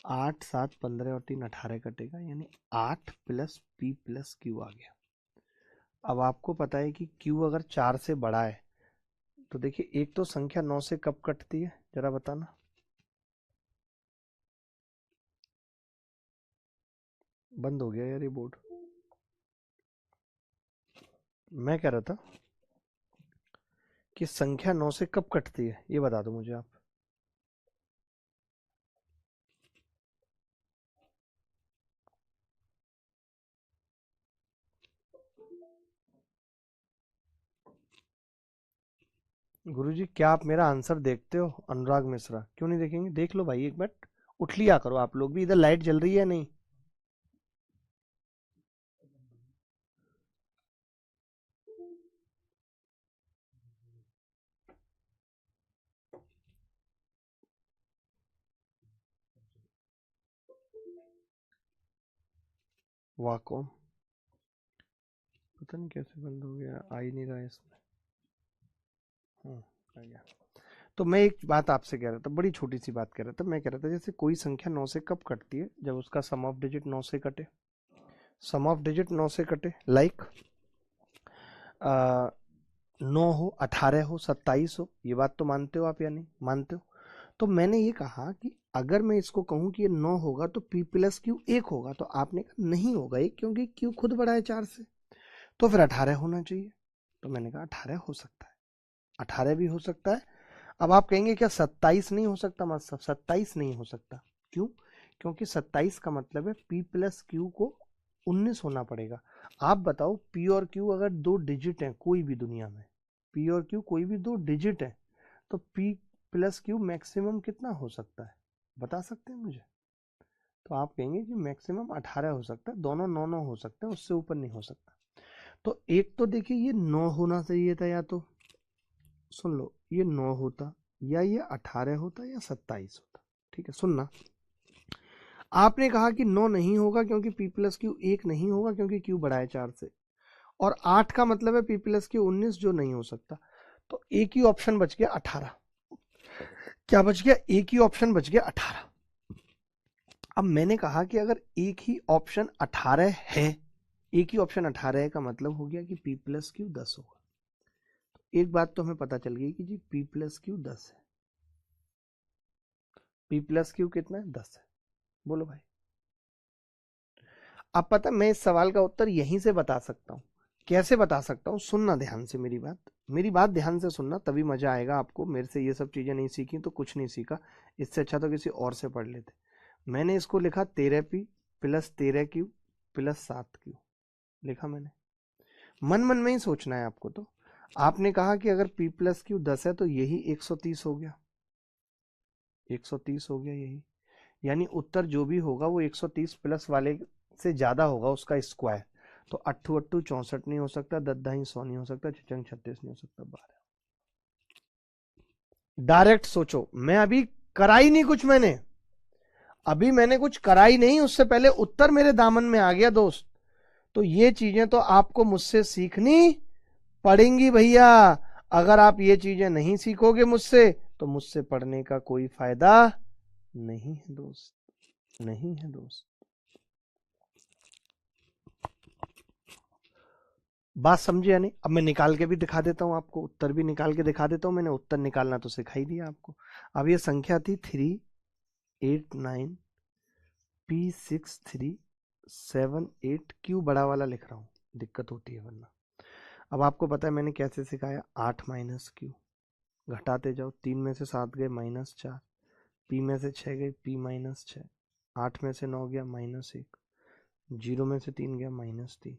8 7 15 और 3 18 कटेगा, यानी 8 प्लस P प्लस Q आ गया। अब आपको पता है कि Q अगर 4 से बड़ा है, तो देखिए एक तो संख्या 9 से कब कटती है, जरा बताना। बंद हो गया यार ये बोर्ड। मैं कह रहा था कि संख्या 9 से कब कटती है, ये बता दो मुझे आप। गुरुजी क्या आप मेरा आंसर देखते हो? अनुराग मिश्रा, क्यों नहीं देखेंगे? देख लो भाई एक बार, उठ लिया करो आप लोग भी, इधर लाइट जल रही है नहीं? वाको पता नहीं कैसे बंद हो गया, आ ही नहीं रहा है इसमें। आ गया। तो मैं एक बात आपसे कह रहा था, बड़ी छोटी सी बात कह रहा था। मैं कह रहा था जैसे कोई संख्या 9 से कब कटती है? जब उसका सम ऑफ डिजिट 9 से कटे। सम ऑफ डिजिट 9 से कटे, लाइक 9 हो, 18 हो, 27 हो। ये बात तो मानते हो आप या नहीं मानते हो? तो मैंने ये कहा कि अगर मैं इसको कहूं कि ये 9 होगा तो p प्लस क्यू 1 होगा, तो आपने कहा नहीं होगा ये, क्योंकि क्यू खुद बड़ा है 4 से, तो फिर 18 होना चाहिए। तो मैंने कहा 18 हो सकता है, 18 भी हो सकता है। अब आप कहेंगे क्या 27 नहीं हो सकता? मतलब 27 नहीं हो सकता, क्यों? क्योंकि 27 का मतलब है p प्लस क्यू को 19 होना पड़ेगा। आप बताओ p और q अगर दो डिजिट हैं कोई भी दुनिया में, p और q कोई भी दो डिजिट है, तो p प्लस क्यू मैक्सिमम कितना हो सकता है? बता सकते हैं मुझे? तो आप कहेंगे कि मैक्सिमम 18 हो सकता है, दोनों 9 हो सकते हैं, उससे ऊपर नहीं हो सकता। तो एक तो देखिए ये 9 होना चाहिए था, या तो सुन लो ये 9 होता, या ये 18 होता, या 27 होता। ठीक है, सुनना। आपने कहा कि 9 नहीं होगा क्योंकि p प्लस क्यू 1 नहीं होगा, क्योंकि q बड़ा है 4 से, और 8 का मतलब है p प्लस क्यू 19, जो नहीं हो सकता। तो एक ही ऑप्शन बच गया 18। क्या बच गया? एक ही ऑप्शन बच गया 18। अब मैंने कहा कि अगर एक ही ऑप्शन 18 है, एक ही ऑप्शन 18 है, का मतलब हो गया कि p प्लस क्यू 10 होगा। तो एक बात तो हमें पता चल गई कि जी p प्लस क्यू 10 है। p प्लस क्यू कितना है? 10 है। बोलो भाई। अब पता मैं इस सवाल का उत्तर यहीं से बता सकता हूं। कैसे बता सकता हूं? सुनना ध्यान से मेरी बात, मेरी बात ध्यान से सुनना, तभी मजा आएगा आपको। मेरे से ये सब चीजें नहीं सीखी तो कुछ नहीं सीखा, इससे अच्छा तो किसी और से पढ़ लेते। मैंने इसको लिखा 13p plus 13q plus 7q, लिखा मैंने। मन मन में ही सोचना है आपको। तो आपने कहा कि अगर p प्लस क्यू 10 है तो यही 130 हो गया, 130 हो गया यही। यानी उत्तर जो भी होगा वो 130 प्लस वाले से ज्यादा होगा, उसका स्क्वायर। तो अट्ठू अट्ठू 64 नहीं हो सकता, दद्दाही 100 नहीं हो सकता, छिचंग 36 नहीं हो सकता, 12। डायरेक्ट सोचो, मैं अभी करा ही नहीं कुछ, मैंने कुछ करा ही नहीं, उससे पहले उत्तर मेरे दामन में आ गया दोस्त। तो ये चीजें तो आपको मुझसे सीखनी पड़ेंगी भैया। अगर आप ये चीजें नहीं सीखोगे मुझसे, तो मुझसे पढ़ने का कोई फायदा नहीं है दोस्त, नहीं है दोस्त। बात समझे या नहीं? अब मैं निकाल के भी दिखा देता हूं आपको, उत्तर भी निकाल के दिखा देता हूं। मैंने उत्तर निकालना तो सिखा ही दिया आपको। अब ये संख्या थी 389p6378, क्यू बड़ा वाला लिख रहा हूं, दिक्कत होती है वरना। अब आपको पता है मैंने कैसे सिखाया? 8 माइनस क्यू, घटाते जाओ, 3 में से 7 गए -4, पी में से 6 गए p-6, 8 में से 9 गया -1, 0 में से 3 गया -3।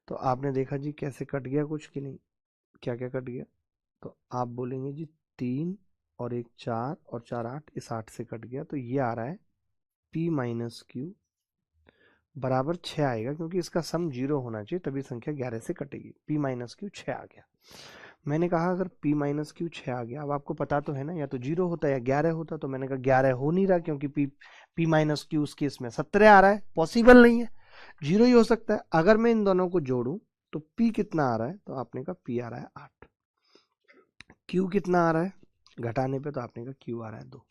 तो आपने देखा जी कैसे कट गया कुछ कि नहीं? क्या क्या कट गया? तो आप बोलेंगे जी 3 और एक 4 और 4 8, इस 8 से कट गया, तो ये आ रहा है p-q बराबर 6 आएगा, क्योंकि इसका सम 0 होना चाहिए, तभी संख्या 11 से कटेगी। p-q 6 आ गया। मैंने कहा अगर p-q 6 आ गया, अब आपको पता तो है ना, या तो 0 होता या 11 होता। तो मैंने कहा 11 हो नहीं रहा, क्योंकि p-q उस केस में 17 आ रहा है, पॉसिबल नहीं है, 0 ही हो सकता है। अगर मैं इन दोनों को जोड़ूं तो p कितना आ रहा है? तो आपने कहा p आ रहा है 8। q कितना आ रहा है घटाने पे? तो आपने कहा q आ रहा है 2।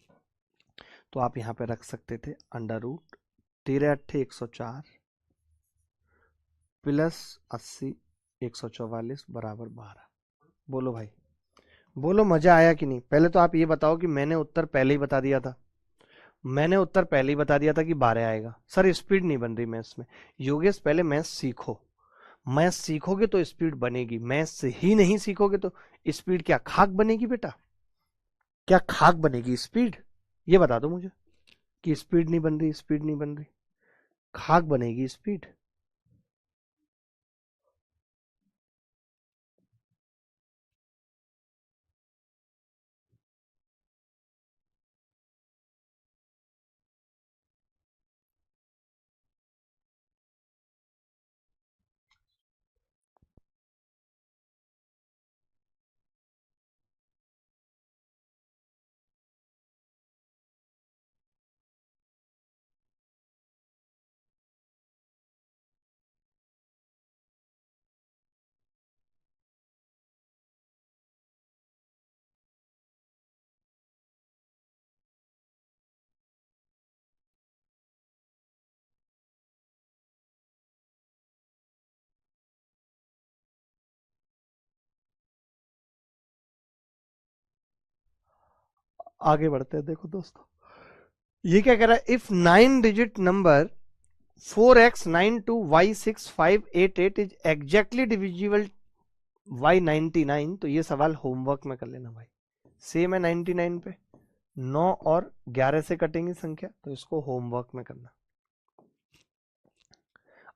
तो आप यहां पे रख सकते थे अंडर रूट 13 अट्ठे 104 प्लस 80 144 बराबर 12। बोलो भाई, बोलो मजा आया कि नहीं? पहले तो आप ये बताओ कि मैंने उत्तर पहले ही बता दिया था, मैंने उत्तर पहले ही बता दिया था कि 12 आएगा। सर स्पीड नहीं बन रही मैथ्स में। योगेश पहले मैथ्स सीखो, मैथ्स सीखोगे तो स्पीड बनेगी, मैथ्स ही नहीं सीखोगे तो स्पीड क्या खाक बनेगी बेटा? क्या खाक बनेगी स्पीड? ये बता दो मुझे कि स्पीड नहीं बन रही, स्पीड नहीं बन रही, खाक बनेगी स्पीड। आगे बढ़ते हैं। देखो दोस्तों, ये क्या कह रहा है, if 9 digit number 4x92y6588 is exactly divisible y 99, तो ये सवाल होमवर्क में कर लेना भाई। सेम है 99 पे, 9 और 11 से कटेंगी संख्या, तो इसको होमवर्क में करना।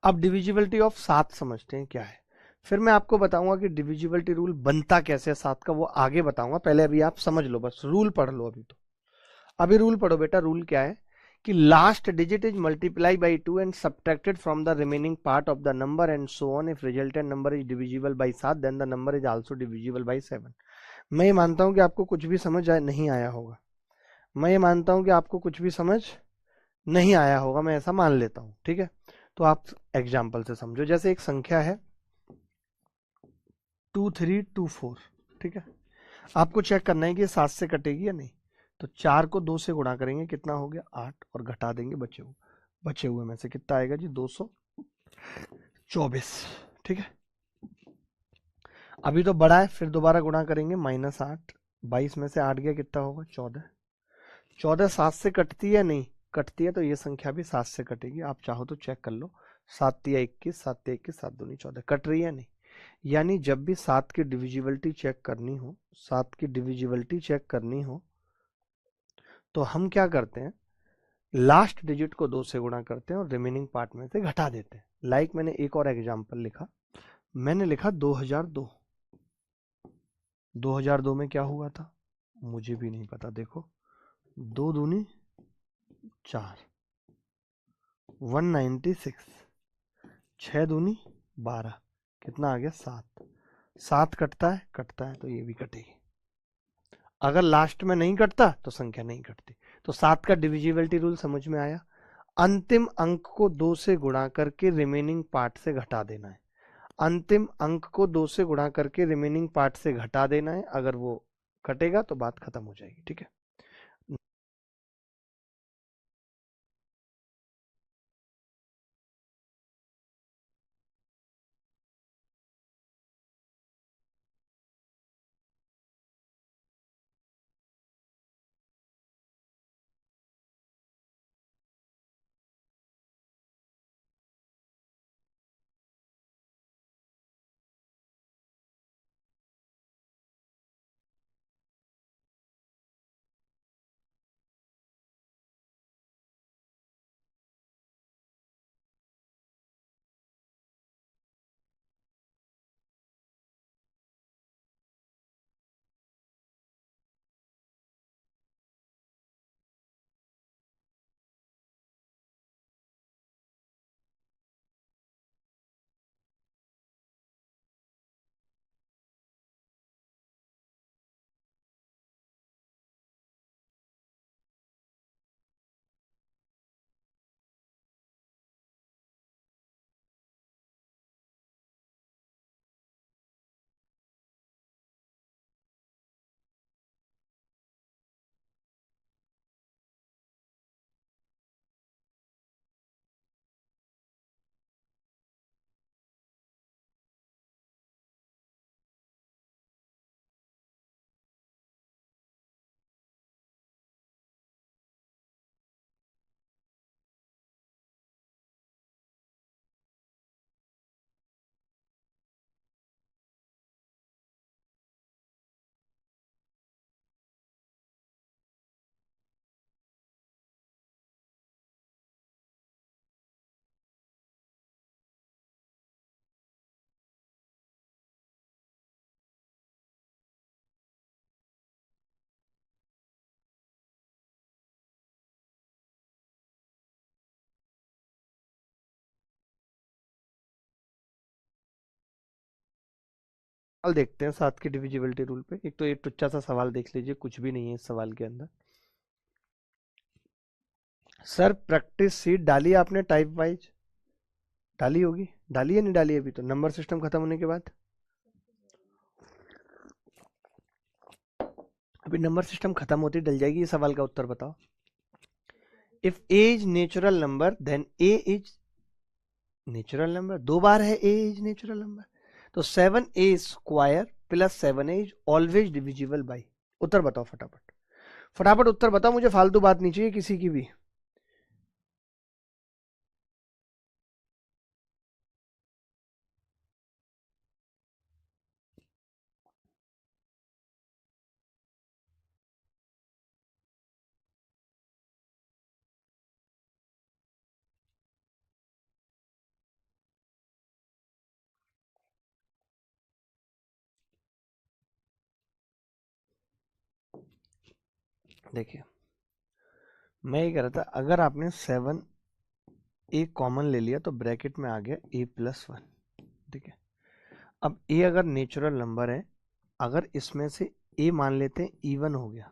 अब डिविजिबिलिटी ऑफ 7 समझते हैं क्या है, फिर मैं आपको बताऊंगा कि डिविजिबिलिटी रूल बनता कैसे है 7 का, वो आगे बताऊंगा। पहले अभी आप समझ लो, बस रूल पढ़ लो अभी। तो अभी रूल पढ़ो बेटा। रूल क्या है कि last digit is multiply by 2 and subtracted from the remaining part of the number and so on. If resultant number is divisible by 7 then the number is also divisible by 7। मैं ये मानता हूं कि आपको कुछ भी समझ नहीं आया होगा। मैं ये मानता हूं कि आपको कुछ भी समझ नहीं आया होगा, मैं ऐसा मान लेता हूं, ठीक है। तो आप एग्जाम्पल से समझो। जैसे एक संख्या है 2324, ठीक है। आपको चेक करना है कि ये 7 से कटेगी या नहीं। तो 4 को 2 से गुणा करेंगे, कितना हो गया 8, और घटा देंगे बचे हुए में से कितना आएगा जी 224, ठीक है। अभी तो बड़ा है, फिर दोबारा गुणा करेंगे -8, 22 में से 8 गया कितना होगा 14। 14 7 से कटती है नहीं, कटती है तो ये संख्या भी 7 से कटेगी। आप चाहो तो चेक कर लो, 7 या 21, 7 या 21, 7 दूनी 14, कट रही है नहीं। यानी जब भी 7 की डिविजिबिलिटी चेक करनी हो, 7 की डिविजिबिलिटी चेक करनी हो, तो हम क्या करते हैं, लास्ट डिजिट को 2 से गुणा करते हैं और रिमेनिंग पार्ट में से घटा देते हैं। लाइक मैंने एक और एग्जांपल लिखा, मैंने लिखा 2002। 2002 में क्या हुआ था मुझे भी नहीं पता। देखो 2 दूनी 4, 196, 6 दूनी 12, कितना आ गया 7। 7 कटता है तो ये भी कटेगी। अगर लास्ट में नहीं कटता तो संख्या नहीं कटती। तो 7 का डिविजिबिलिटी रूल समझ में आया। अंतिम अंक को 2 से गुणा करके रिमेनिंग पार्ट से घटा देना है। अंतिम अंक को 2 से गुणा करके रिमेनिंग पार्ट से घटा देना है। अगर वो कटेगा तो बात खत्म हो जाएगी, ठीक है। सवाल देखते हैं 7 की डिविजिबिलिटी रूल पे। एक तो ये टुच्चा सा सवाल देख लीजिए, कुछ भी नहीं है इस सवाल के अंदर। सर प्रैक्टिस सीट डाली आपने टाइप वाइज? डाली होगी, डाली है नहीं डाली अभी? तो नंबर सिस्टम खत्म होने के बाद, अभी नंबर सिस्टम खत्म होती डल जाएगी। ये सवाल का उत्तर बताओ। If a is natural number then a is natural number. 2 बार है ए इज नेचुरल नंबर, तो 7a square plus 7a is always divisible by. उत्तर बताओ फटाफट। फटाफट उत्तर बताओ, मुझे फालतू बात नहीं चाहिए किसी की भी। देखिए मैं ये कह रहा था, अगर आपने 7a कॉमन ले लिया तो ब्रैकेट में आ गया a+1, ठीक है। अब a अगर नेचुरल नंबर है, अगर इसमें से a मान लेते हैं इवन हो गया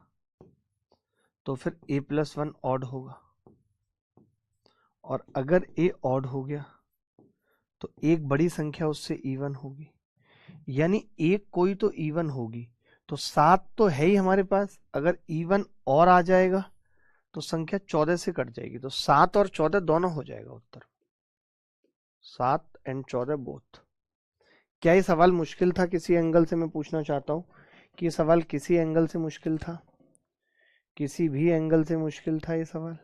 तो फिर a+1 ऑड होगा, और अगर a ऑड हो गया तो एक बड़ी संख्या उससे इवन होगी, यानी एक कोई तो इवन होगी। तो 7 तो है ही हमारे पास, अगर इवन और आ जाएगा तो संख्या 14 से कट जाएगी, तो 7 और 14 दोनों हो जाएगा उत्तर, 7 एंड 14 बोथ। क्या ये सवाल मुश्किल था किसी एंगल से? मैं पूछना चाहता हूं कि ये सवाल किसी एंगल से मुश्किल था? किसी भी एंगल से मुश्किल था ये सवाल?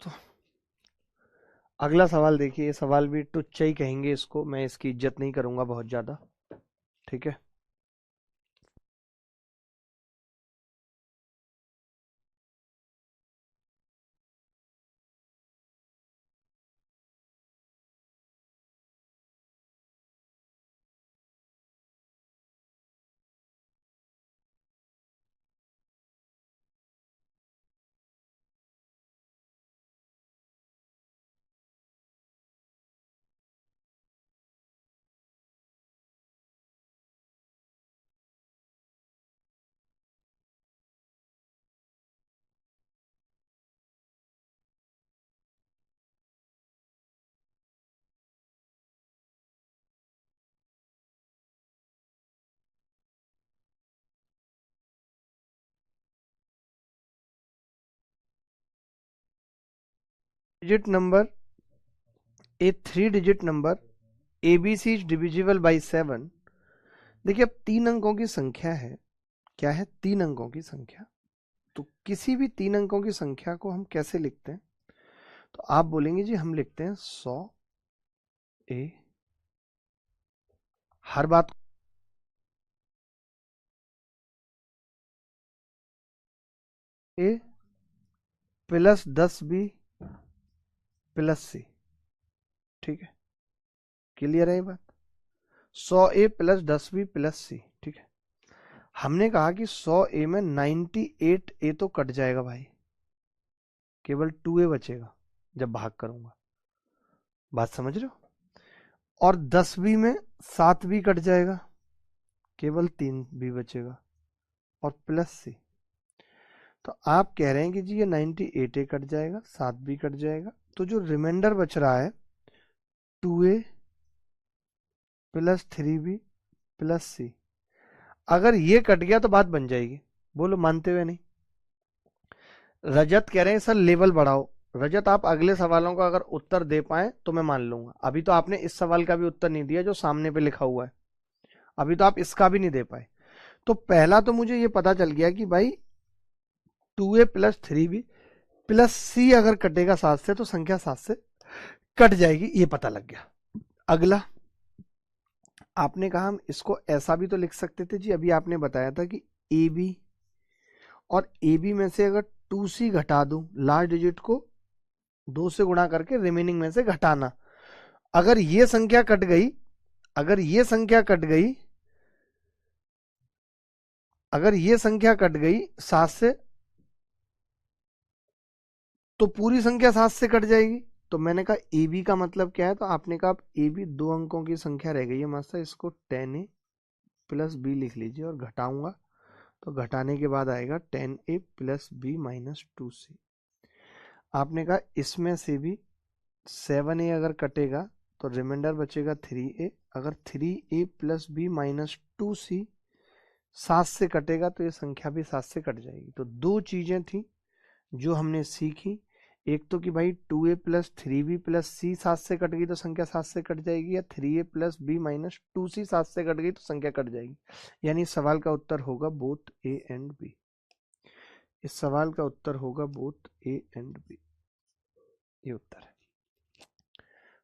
तो अगला सवाल देखिए, ये सवाल भी टुच्चा ही कहेंगे इसको, मैं इसकी इज्जत नहीं करूंगा बहुत ज्यादा, ठीक है। Digit number, A 3 digit number ABC is divisible by 7। देखिए अब 3 अंकों की संख्या है, क्या है? 3 अंकों की संख्या। तो किसी भी 3 अंकों की संख्या को हम कैसे लिखते हैं? तो आप बोलेंगे जी हम लिखते हैं 100a, हर बात a plus 10b plus c, ठीक है। क्लियर है ये बात? 100a plus 10b plus c, ठीक है। हमने कहा कि 100a में 98a तो कट जाएगा भाई, केवल 2a बचेगा जब भाग करूंगा, बात समझ रहे हो? और 10b में 7b कट जाएगा, केवल 3b बचेगा, और प्लस c। तो आप कह रहे हैं कि जी ये 98a कट जाएगा, 7b कट जाएगा, तो जो रिमाइंडर बच रहा है 2a plus 3b plus c, अगर ये कट गया तो बात बन जाएगी। बोलो मानते हुए नहीं? रजत कह रहे हैं सर लेवल बढ़ाओ। रजत आप अगले सवालों का अगर उत्तर दे पाए तो मैं मान लूंगा, अभी तो आपने इस सवाल का भी उत्तर नहीं दिया जो सामने पे लिखा हुआ है, अभी तो आप इसका भी नहीं दे पाए। तो पहला तो मुझे ये पता चल गया कि भाई 2a plus 3b plus c अगर कटेगा 7 से तो संख्या 7 से कट जाएगी, ये पता लग गया। अगला आपने कहा हम इसको ऐसा भी तो लिख सकते थे जी, अभी आपने बताया था कि AB, और AB में से अगर 2c घटा दूं, लास्ट डिजिट को 2 से गुणा करके रिमेनिंग में से घटाना, अगर ये संख्या कट गई, अगर ये संख्या कट गई, अगर ये संख्या कट गई 7 से, तो पूरी संख्या 7 से कट जाएगी। तो मैंने कहा ए बी का मतलब क्या है, तो आपने कहा ए बी 2 अंकों की संख्या रह गई है मास्टर, इसको 10a प्लस बी लिख लीजिए और घटाऊंगा, तो घटाने के बाद आएगा 10a plus B minus 2c। आपने कहा इसमें से भी 7a अगर कटेगा तो रिमाइंडर बचेगा 3a, अगर 3a plus B minus 2c 7 से कटेगा तो ये संख्या भी 7 से कट जाएगी। तो दो चीजें थी जो हमने सीखी, एक तो कि भाई 2a प्लस 3b प्लस सी 7 से कट गई तो संख्या 7 से कट जाएगी, या 3a plus B minus 2c 7 से कट गई तो संख्या कट जाएगी। यानी सवाल का उत्तर होगा बोथ ए एंड बी। इस सवाल का उत्तर होगा बोथ ए एंड बी, ये उत्तर है।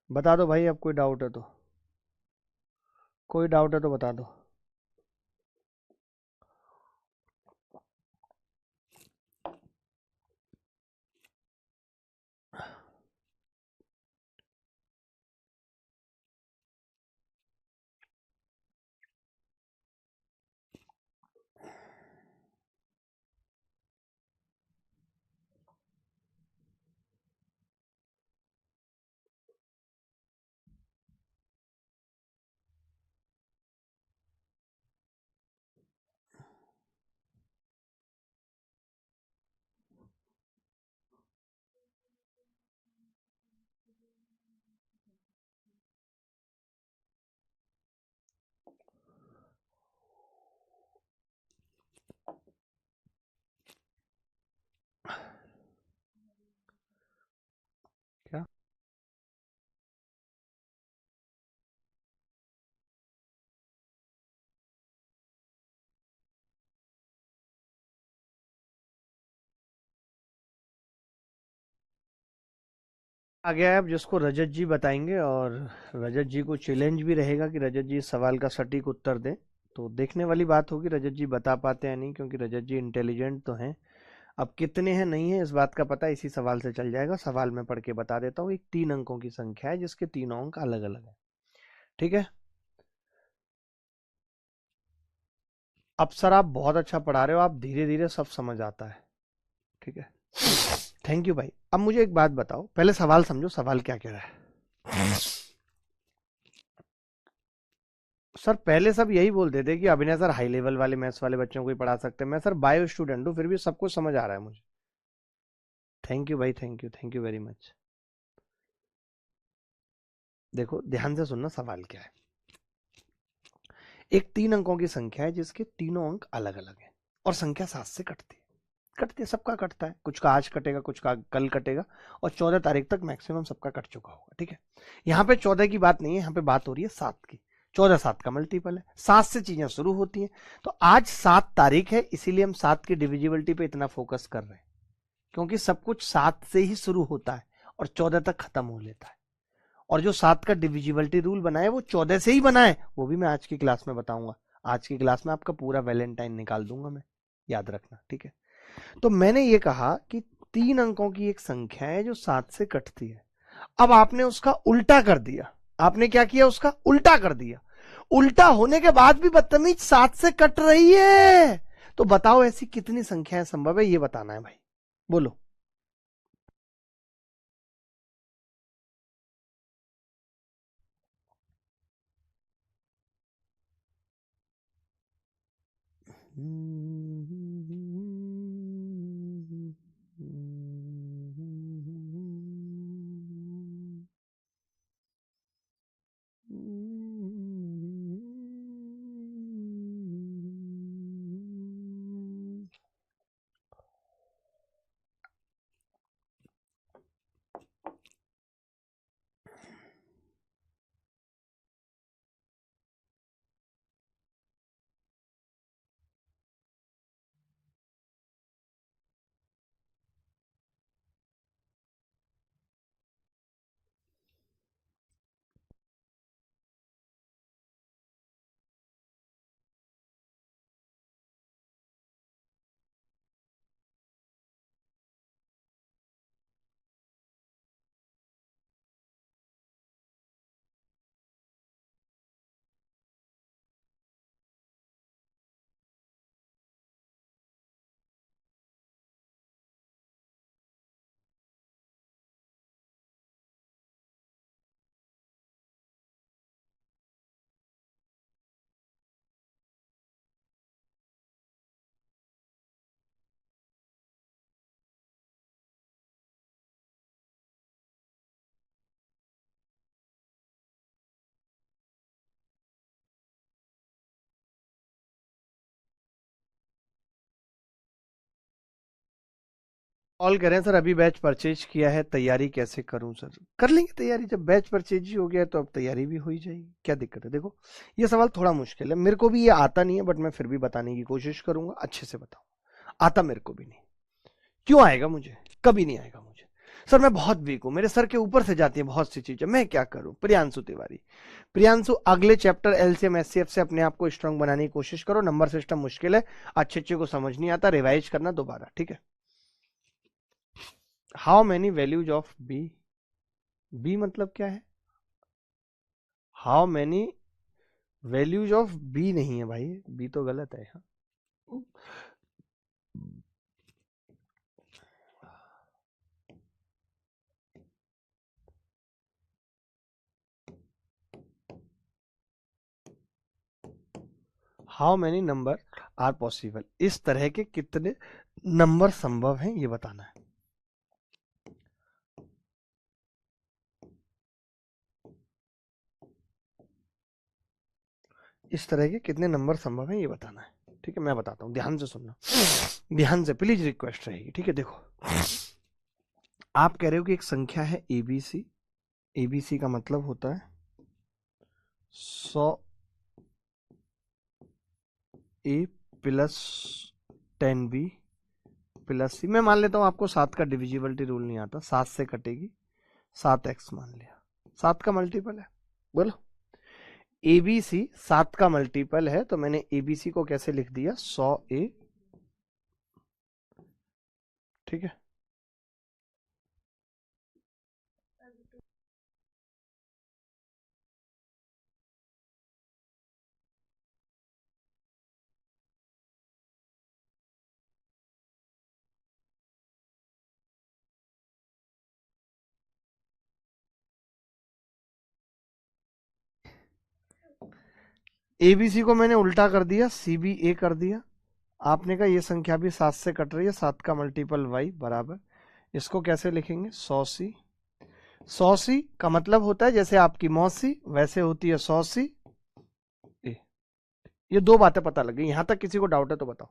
बता दो भाई, अब कोई डाउट है तो, कोई डाउट है तो बता दो। क्या आ गया है अब, जिसको रजत जी बताएंगे, और रजत जी को चैलेंज भी रहेगा कि रजत जी इस सवाल का सटीक उत्तर दें। तो देखने वाली बात होगी रजत जी बता पाते हैं नहीं, क्योंकि रजत जी इंटेलिजेंट तो हैं। अब कितने हैं नहीं है इस बात का पता इसी सवाल से चल जाएगा। सवाल में पढ़ के बता देता हूँ। एक 3 अंकों की संख्या है जिसके तीनों अंक अलग अलग है, ठीक है। अब सर आप बहुत अच्छा पढ़ा रहे हो, आप धीरे धीरे सब समझ आता है, ठीक है। थैंक यू भाई। अब मुझे एक बात बताओ, पहले सवाल समझो, सवाल क्या कह रहा है। सर पहले सब यही बोलते थे कि अभिनय सर हाई लेवल वाले मैथ्स वाले बच्चों को ही पढ़ा सकते हैं। मैं सर बायो स्टूडेंट हूँ, फिर भी सब कुछ समझ आ रहा है मुझे। थैंक यू भाई, थैंक यू वेरी मच। देखो ध्यान से सुनना, सवाल क्या है। एक 3 अंकों की संख्या है जिसके तीनों अंक अलग अलग हैं, और संख्या 7 से कटती है, सबका कटता है, कुछ का आज कटेगा, कुछ का कल कटेगा, और 14 तारीख तक मैक्सिमम सबका कट चुका होगा, ठीक है। यहाँ पे 14 की बात नहीं है, यहाँ पे बात हो रही है 7 की। 14 7 का मल्टीपल है, 7 से चीजें शुरू होती हैं। तो आज 7 तारीख है, इसीलिए हम 7 की डिविजिबिलिटी पे इतना फोकस कर रहे हैं, क्योंकि सब कुछ 7 से ही शुरू होता है और 14 तक खत्म हो लेता है। और जो 7 का डिविजिबिलिटी रूल बना है वो 14 से ही बना है, वो भी मैं आज की क्लास में बताऊंगा। आज की क्लास में आपका पूरा वैलेंटाइन निकाल दूंगा मैं, याद रखना, ठीक है। तो मैंने ये कहा कि 3 अंकों की एक संख्या है जो 7 से कटती है। अब आपने उसका उल्टा कर दिया। आपने क्या किया, उसका उल्टा कर दिया। उल्टा होने के बाद भी बदतमीज 7 से कट रही है। तो बताओ ऐसी कितनी संख्याएं संभव है, ये बताना है भाई, बोलो। ऑल कह रहे हैं सर अभी बैच परचेज किया है, तैयारी कैसे करूं सर? कर लेंगे तैयारी, जब बैच परचेज ही हो गया तो अब तैयारी भी हो ही जाएगी, क्या दिक्कत है? देखो ये सवाल थोड़ा मुश्किल है, मेरे को भी ये आता नहीं है, बट मैं फिर भी बताने की कोशिश करूंगा, अच्छे से बताऊं। आता मेरे को भी नहीं, क्यों आएगा मुझे? कभी नहीं आएगा मुझे। सर मैं बहुत वीक हूं, मेरे सर के ऊपर से जाती है बहुत सी चीजें, मैं क्या करूं? प्रियांशु तिवारी, प्रियांशु अगले चैप्टर एलसीएम एचसीएफ से अपने आप को स्ट्रांग बनाने की कोशिश करो। नंबर सिस्टम मुश्किल है, अच्छे को समझ नहीं आता, रिवाइज करना दोबारा, ठीक है? How many values of b, b मतलब क्या है? How many values of b नहीं है भाई, बी तो गलत है। How many number are possible, इस तरह के कितने नंबर संभव हैं ये बताना है। इस तरह के कितने नंबर संभव हैं ये बताना है, ठीक है? मैं बताता हूं, ध्यान से सुनना, ध्यान से, प्लीज रिक्वेस्ट रहेगी, ठीक है? देखो आप कह रहे हो कि एक संख्या है एबीसी, एबीसी का मतलब होता है 100 ए प्लस 10 बी प्लस सी। मैं मान लेता हूं आपको 7 का डिविजिबिलिटी रूल नहीं आता, 7 से कटेगी, 7x मान लिया, 7 का मल्टीपल है, बोलो। एबीसी 7 का मल्टीपल है, तो मैंने एबीसी को कैसे लिख दिया? 100A, ठीक है? एबीसी को मैंने उल्टा कर दिया, सीबीए कर दिया। आपने कहा ये संख्या भी 7 से कट रही है, 7 का मल्टीपल y बराबर, इसको कैसे लिखेंगे? 100C। 100C का मतलब होता है जैसे आपकी मौसी वैसे होती है 100C ए। ये दो बातें पता लग गई, यहां तक किसी को डाउट है तो बताओ,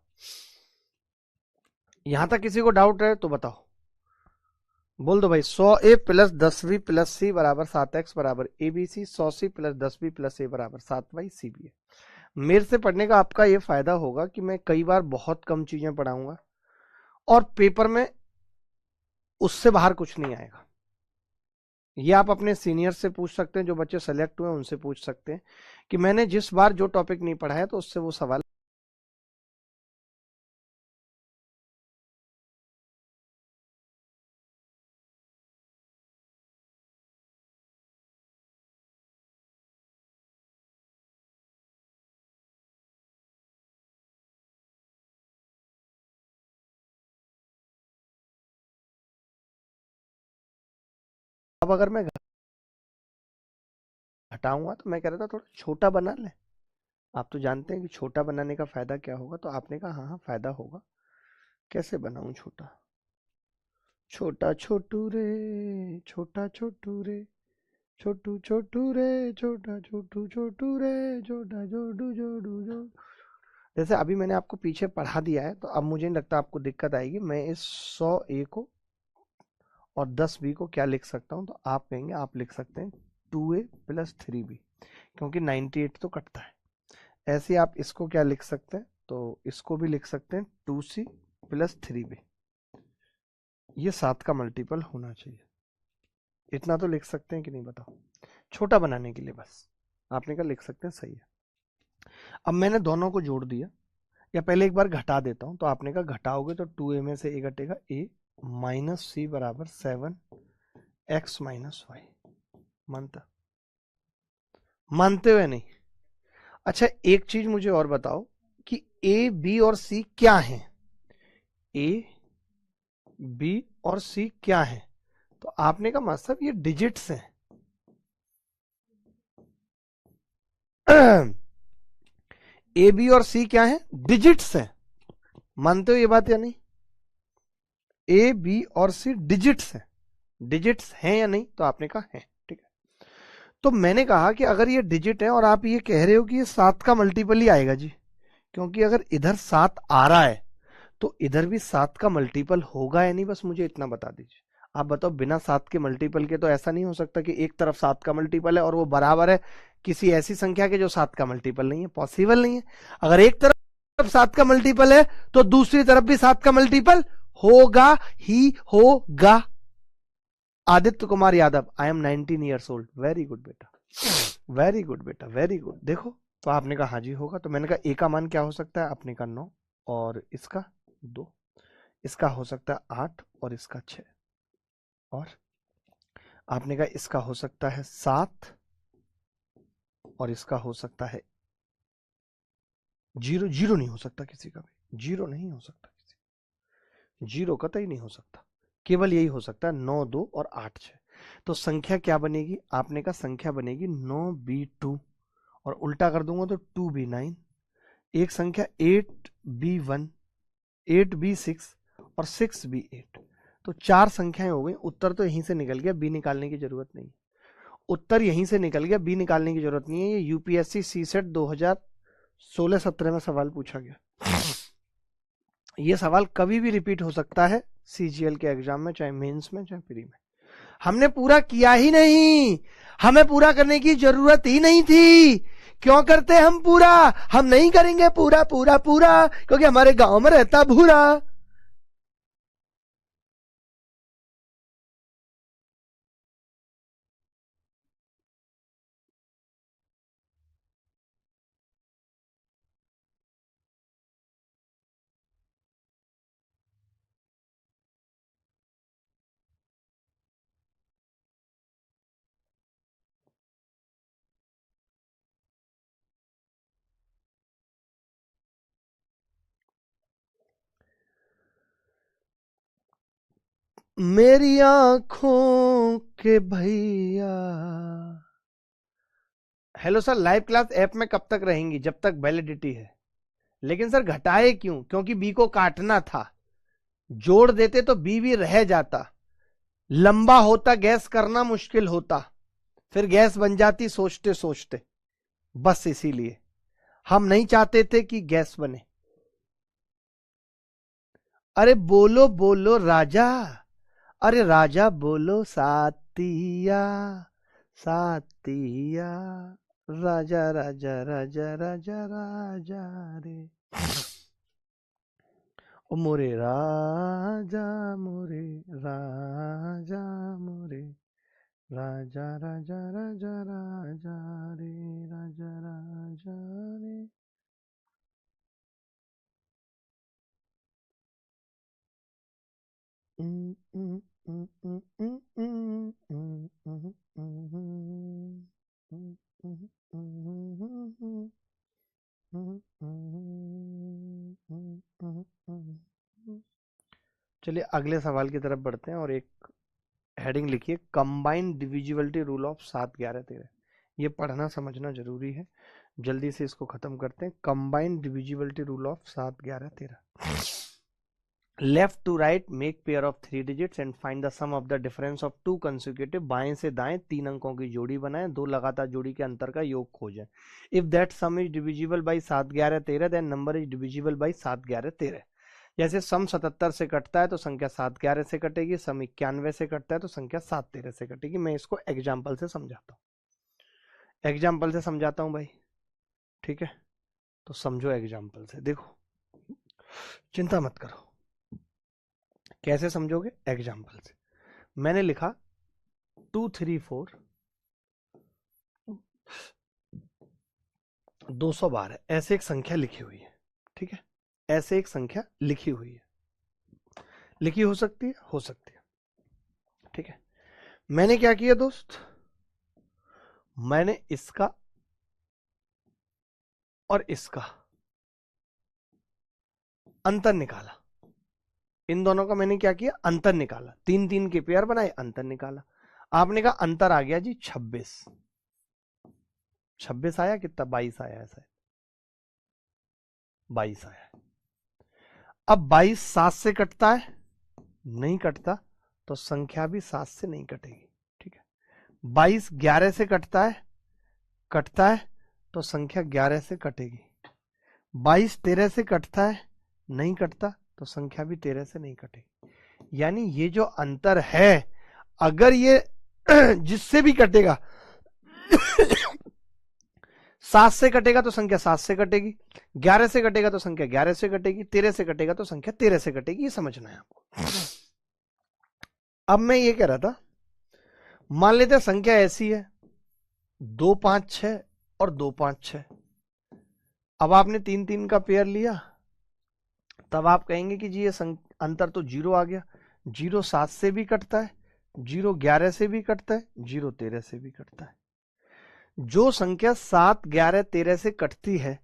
यहां तक किसी को डाउट है तो बताओ, बोल दो भाई। 100A plus 10B plus C बराबर 7x बराबर ABC, 100C plus 10B plus A बराबर 7y CBA। मेरे से पढ़ने का आपका ये फायदा होगा कि मैं कई बार बहुत कम चीजें पढ़ाऊंगा और पेपर में उससे बाहर कुछ नहीं आएगा। ये आप अपने सीनियर से पूछ सकते हैं, जो बच्चे सेलेक्ट हुए उनसे पूछ सकते हैं कि मैंने जिस बार जो टॉपिक नहीं पढ़ाया तो उससे वो सवाल। अब अगर मैं घटाऊंगा तो मैं कह रहा था थोड़ा छोटा बना ले, आप तो जानते हैं कि छोटा बनाने का फायदा क्या होगा, तो आपने कहा हाँ हाँ फायदा होगा। कैसे बनाऊं छोटा? छोटा छोटू रे, छोटा छोटू रे, छोटू छोटू रे, छोटा छोटू छोटू रे, छोटा छोटू छोटू छोटू। जैसे अभी मैंने आपको पीछे पढ़ा दिया है, तो अब मुझे नहीं लगता आपको दिक्कत आएगी। मैं इस 100A को और 10B को क्या लिख सकता हूं? तो आप कहेंगे, आप लिख सकते हैं 2A प्लस 3B, क्योंकि 98 तो कटता है। ऐसे आप इसको क्या लिख सकते हैं? तो इसको भी लिख सकते हैं 2C प्लस 3B। ये 7 का मल्टीपल होना चाहिए, इतना तो लिख सकते हैं कि नहीं बताओ? छोटा बनाने के लिए बस आपने कहा लिख सकते हैं, सही है। अब मैंने दोनों को जोड़ दिया, या पहले एक बार घटा देता हूं। तो आपने कहा घटाओगे तो 2A में से A घटेगा, A माइनस C बराबर 7x माइनस वाई। मानते हुए नहीं? अच्छा एक चीज मुझे और बताओ कि A B और C क्या है? A B और C क्या है? तो आपने कहा मतलब ये डिजिट्स हैं। ए बी और सी क्या है? डिजिट्स हैं। मानते हो ये बात या नहीं? ए बी और सी डिजिट्स हैं, डिजिट्स हैं या नहीं? तो आपने कहा है, ठीक है। तो मैंने कहा कि अगर ये डिजिट है और आप ये कह रहे हो कि ये 7 का मल्टीपल ही आएगा जी, क्योंकि अगर इधर 7 आ रहा है तो इधर भी 7 का मल्टीपल होगा या नहीं, बस मुझे इतना बता दीजिए। आप बताओ, बिना 7 के मल्टीपल के तो ऐसा नहीं हो सकता कि एक तरफ 7 का मल्टीपल है और वो बराबर है किसी ऐसी संख्या के जो 7 का मल्टीपल नहीं है, पॉसिबल नहीं है। अगर एक तरफ 7 का मल्टीपल है तो दूसरी तरफ भी 7 का मल्टीपल होगा ही होगा। Aditya Kumar Yadav, I am 19 years old. Very good बेटा, वेरी गुड बेटा, वेरी गुड। देखो, तो आपने कहा हाँ जी होगा, तो मैंने कहा ए का मान क्या हो सकता है, आपने कहा 9 और इसका 2, इसका हो सकता है 8 और इसका 6, और आपने कहा इसका हो सकता है 7 और इसका हो सकता है 0। 0 नहीं हो सकता किसी का भी, 0 नहीं हो सकता किसी, 0 कतई नहीं हो सकता, केवल यही हो सकता है 9, 2 और 8, 6। तो संख्या क्या बनेगी, आपने कहा संख्या बनेगी 9b2 और उल्टा कर दूंगा तो 2b9, एक संख्या 8b1, 8b6 और 6b8। तो 4 संख्याएं हो गई। उत्तर तो यहीं से निकल गया, बी निकालने की जरूरत नहीं, उत्तर यहीं से निकल गया, बी निकालने की जरूरत नहीं है। ये यूपीएससी सीसेट 2016-17 में सवाल पूछा गया। ये सवाल कभी भी रिपीट हो सकता है सीजीएल के एग्जाम में, चाहे मेंस में चाहे प्री में। हमने पूरा किया ही नहीं, हमें पूरा करने की जरूरत ही नहीं थी। क्यों करते हम पूरा, हम नहीं करेंगे पूरा पूरा पूरा, क्योंकि हमारे गांव में रहता भूरा। मेरी आंखों के भैया। Hello sir, live class app में कब तक रहेंगी, जब तक वैलिडिटी है। लेकिन सर घटाए क्यों, क्योंकि बी को काटना था, जोड़ देते तो बी भी रह जाता, लंबा होता, गैस करना मुश्किल होता, फिर गैस बन जाती सोचते सोचते। बस इसीलिए हम नहीं चाहते थे कि गैस बने। अरे बोलो बोलो राजा, अरे राजा बोलो सातिया, सातिया, राजा राजा राजा राजा राजा रे, ओ मोरे राजा, मोरे राजा, मोरे राजा राजा राजा राजा रे, राजा राजा रे। चलिए अगले सवाल की तरफ बढ़ते हैं, और एक हेडिंग लिखिए, कंबाइंड डिविजिबिलिटी रूल ऑफ 7, 11, 13। ये पढ़ना समझना जरूरी है, जल्दी से इसको खत्म करते हैं। Combined divisibility rule of 7, 11, 13। Left to right make pair of 3 digits and find the sum of the difference of 2 consecutive. बाएं से दाएं 3 अंकों की जोड़ी बनाएं, 2 लगातार जोड़ी के अंतर का योग खोजें। If that sum is divisible by 7, 11, 13 then number is divisible by 7, 11, 13। जैसे सम 77 से कटता है तो संख्या 7, 11 से कटेगी, सम 91 से कटता है तो संख्या 7, 13 से कटेगी। मैं इसको एग्जाम्पल से समझाता हूँ, एग्जाम्पल से समझाता हूँ भाई, ठीक है? तो समझो एग्जाम्पल से, देखो चिंता मत करो। कैसे समझोगे? एग्जाम्पल से। मैंने लिखा 2, 3, 4 212, ऐसे एक संख्या लिखी हुई है, ठीक है? ऐसे एक संख्या लिखी हुई है, लिखी हो सकती है, हो सकती है, ठीक है? मैंने क्या किया दोस्त, मैंने इसका और इसका अंतर निकाला। इन दोनों का मैंने क्या किया, अंतर निकाला। 3, 3 के पेयर बनाए, अंतर निकाला। आपने कहा अंतर आ गया जी 26। 26 आया, कितना 22 आया, ऐसा 22 आया। अब 22 7 से कटता है, नहीं कटता, तो संख्या भी 7 से नहीं कटेगी, ठीक है? 22 11 से कटता है तो संख्या 11 से कटेगी। 22 13 से कटता है, नहीं कटता, तो संख्या भी 13 से नहीं कटेगी। यानी ये जो अंतर है, अगर ये जिससे भी कटेगा 7 से कटेगा तो संख्या 7 से कटेगी, 11 से कटेगा तो संख्या 11 से कटेगी, 13 से कटेगा तो संख्या 13 से कटेगी। ये समझना है आपको। अब मैं ये कह रहा था, मान लेते हैं संख्या ऐसी है 2 5 6 और 2 5 6। अब आपने 3 3 का पेयर लिया, तब आप कहेंगे कि जी ये अंतर तो 0 आ गया। 0 7 से भी कटता है, 0 11 से भी कटता है, 0 13 से भी कटता है। जो संख्या 7 11 13 से कटती है,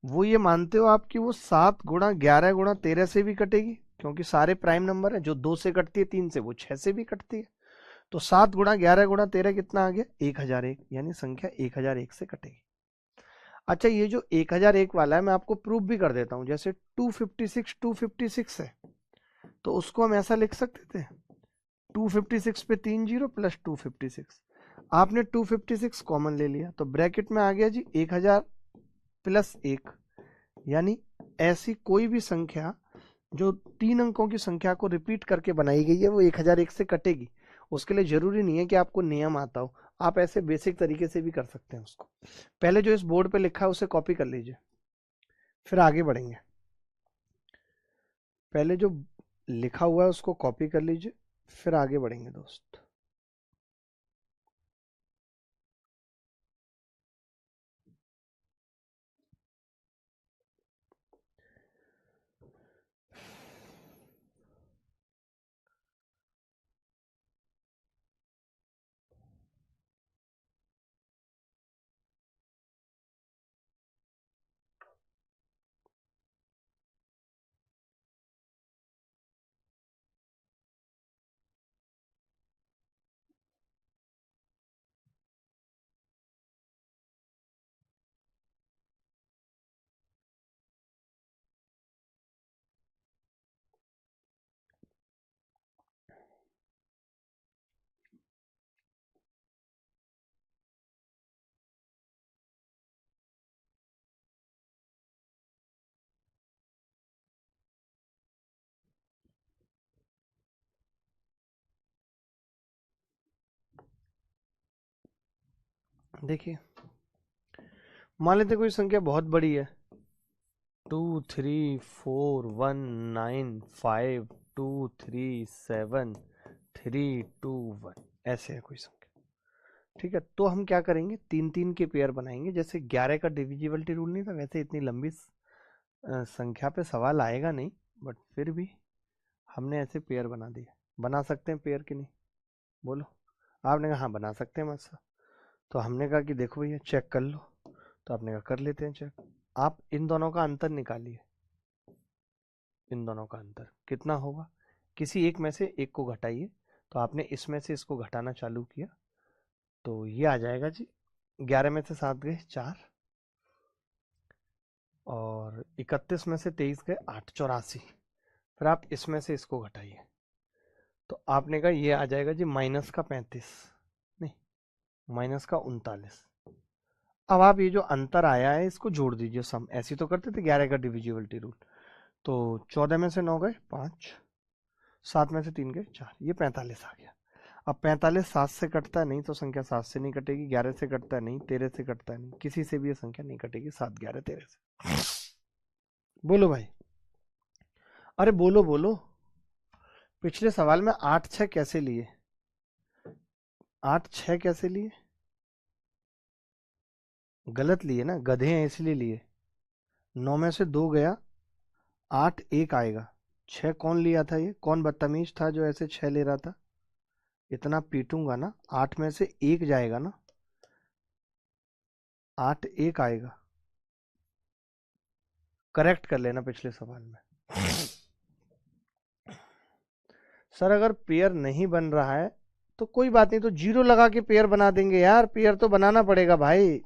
वो ये मानते हो आप कि वो 7 गुणा 11 गुणा 13 से भी कटेगी, क्योंकि सारे प्राइम नंबर है। जो 2 से कटती है 3 से, वो 6 से भी कटती है। तो 7 गुणा 11 गुणा 13 कितना आ गया? 1001, यानी संख्या 1001 से कटेगी। अच्छा, ये जो 1001 वाला है मैं आपको प्रूफ भी कर देता हूं। जैसे 256 है, तो उसको हम ऐसा लिख सकते थे, 256 पे 3 जीरो प्लस 256। आपने 256 कॉमन ले लिया, तो ब्रैकेट में आ गया जी 1000 प्लस 1। यानी ऐसी कोई भी संख्या जो 3 अंकों की संख्या को रिपीट करके बनाई गई है, वो 1001 से कटेगी। उसके लिए जरूरी नहीं है कि आपको नियम आता हो, आप ऐसे बेसिक तरीके से भी कर सकते हैं उसको। पहले जो इस बोर्ड पे लिखा है उसे कॉपी कर लीजिए, फिर आगे बढ़ेंगे। पहले जो लिखा हुआ है उसको कॉपी कर लीजिए, फिर आगे बढ़ेंगे दोस्त। देखिए, मान लेते कोई संख्या बहुत बड़ी है, 2 3 4 1 9 5 2 3 7 3 2 1, ऐसे है कोई संख्या। ठीक है, तो हम क्या करेंगे, 3 3 के पेयर बनाएंगे। जैसे 11 का डिविजिबिलिटी रूल नहीं था, वैसे इतनी लंबी संख्या पे सवाल आएगा नहीं, बट फिर भी हमने ऐसे पेयर बना दिए। बना सकते हैं पेयर कि नहीं, बोलो। आपने कहा हाँ बना सकते हैं मत सर। तो हमने कहा कि देखो भैया चेक कर लो, तो आपने कहा कर लेते हैं चेक। आप इन दोनों का अंतर निकालिए। इन दोनों का अंतर कितना होगा, किसी एक में से एक को घटाइए। तो आपने इसमें से इसको घटाना चालू किया, तो ये आ जाएगा जी 11 में से 7 गए 4, और 31 में से 23 गए 8, 84। फिर आप इसमें से इसको घटाइए, तो आपने कहा ये आ जाएगा जी -35, नहीं -39। अब आप ये जो अंतर आया है इसको जोड़ दीजिए, सम ऐसी तो करते थे 11 का डिविजिबिलिटी रूल। तो 14 में से 9 गए 5, 7 में से 3 गए 4, ये 45 आ गया। अब 45 7 से कटता है नहीं, तो संख्या 7 से नहीं कटेगी। 11 से कटता है नहीं, 13 से कटता है नहीं, किसी से भी ये संख्या नहीं कटेगी 7 11 13 से। बोलो भाई, अरे बोलो बोलो। पिछले सवाल में 8 6 कैसे लिए? 8 6 कैसे लिए? गलत लिए ना, गधे हैं इसलिए लिए। 9 में से 2 गया, 8 1 आएगा। 6 कौन लिया था? ये कौन बदतमीज था जो ऐसे 6 ले रहा था? इतना पीटूंगा ना। 8 में से 1 जाएगा ना, 8 1 आएगा। करेक्ट कर लेना पिछले सवाल में। सर अगर पेयर नहीं बन रहा है तो कोई बात नहीं, तो 0 लगा के पेयर बना देंगे यार। पेयर तो बनाना पड़ेगा भाई।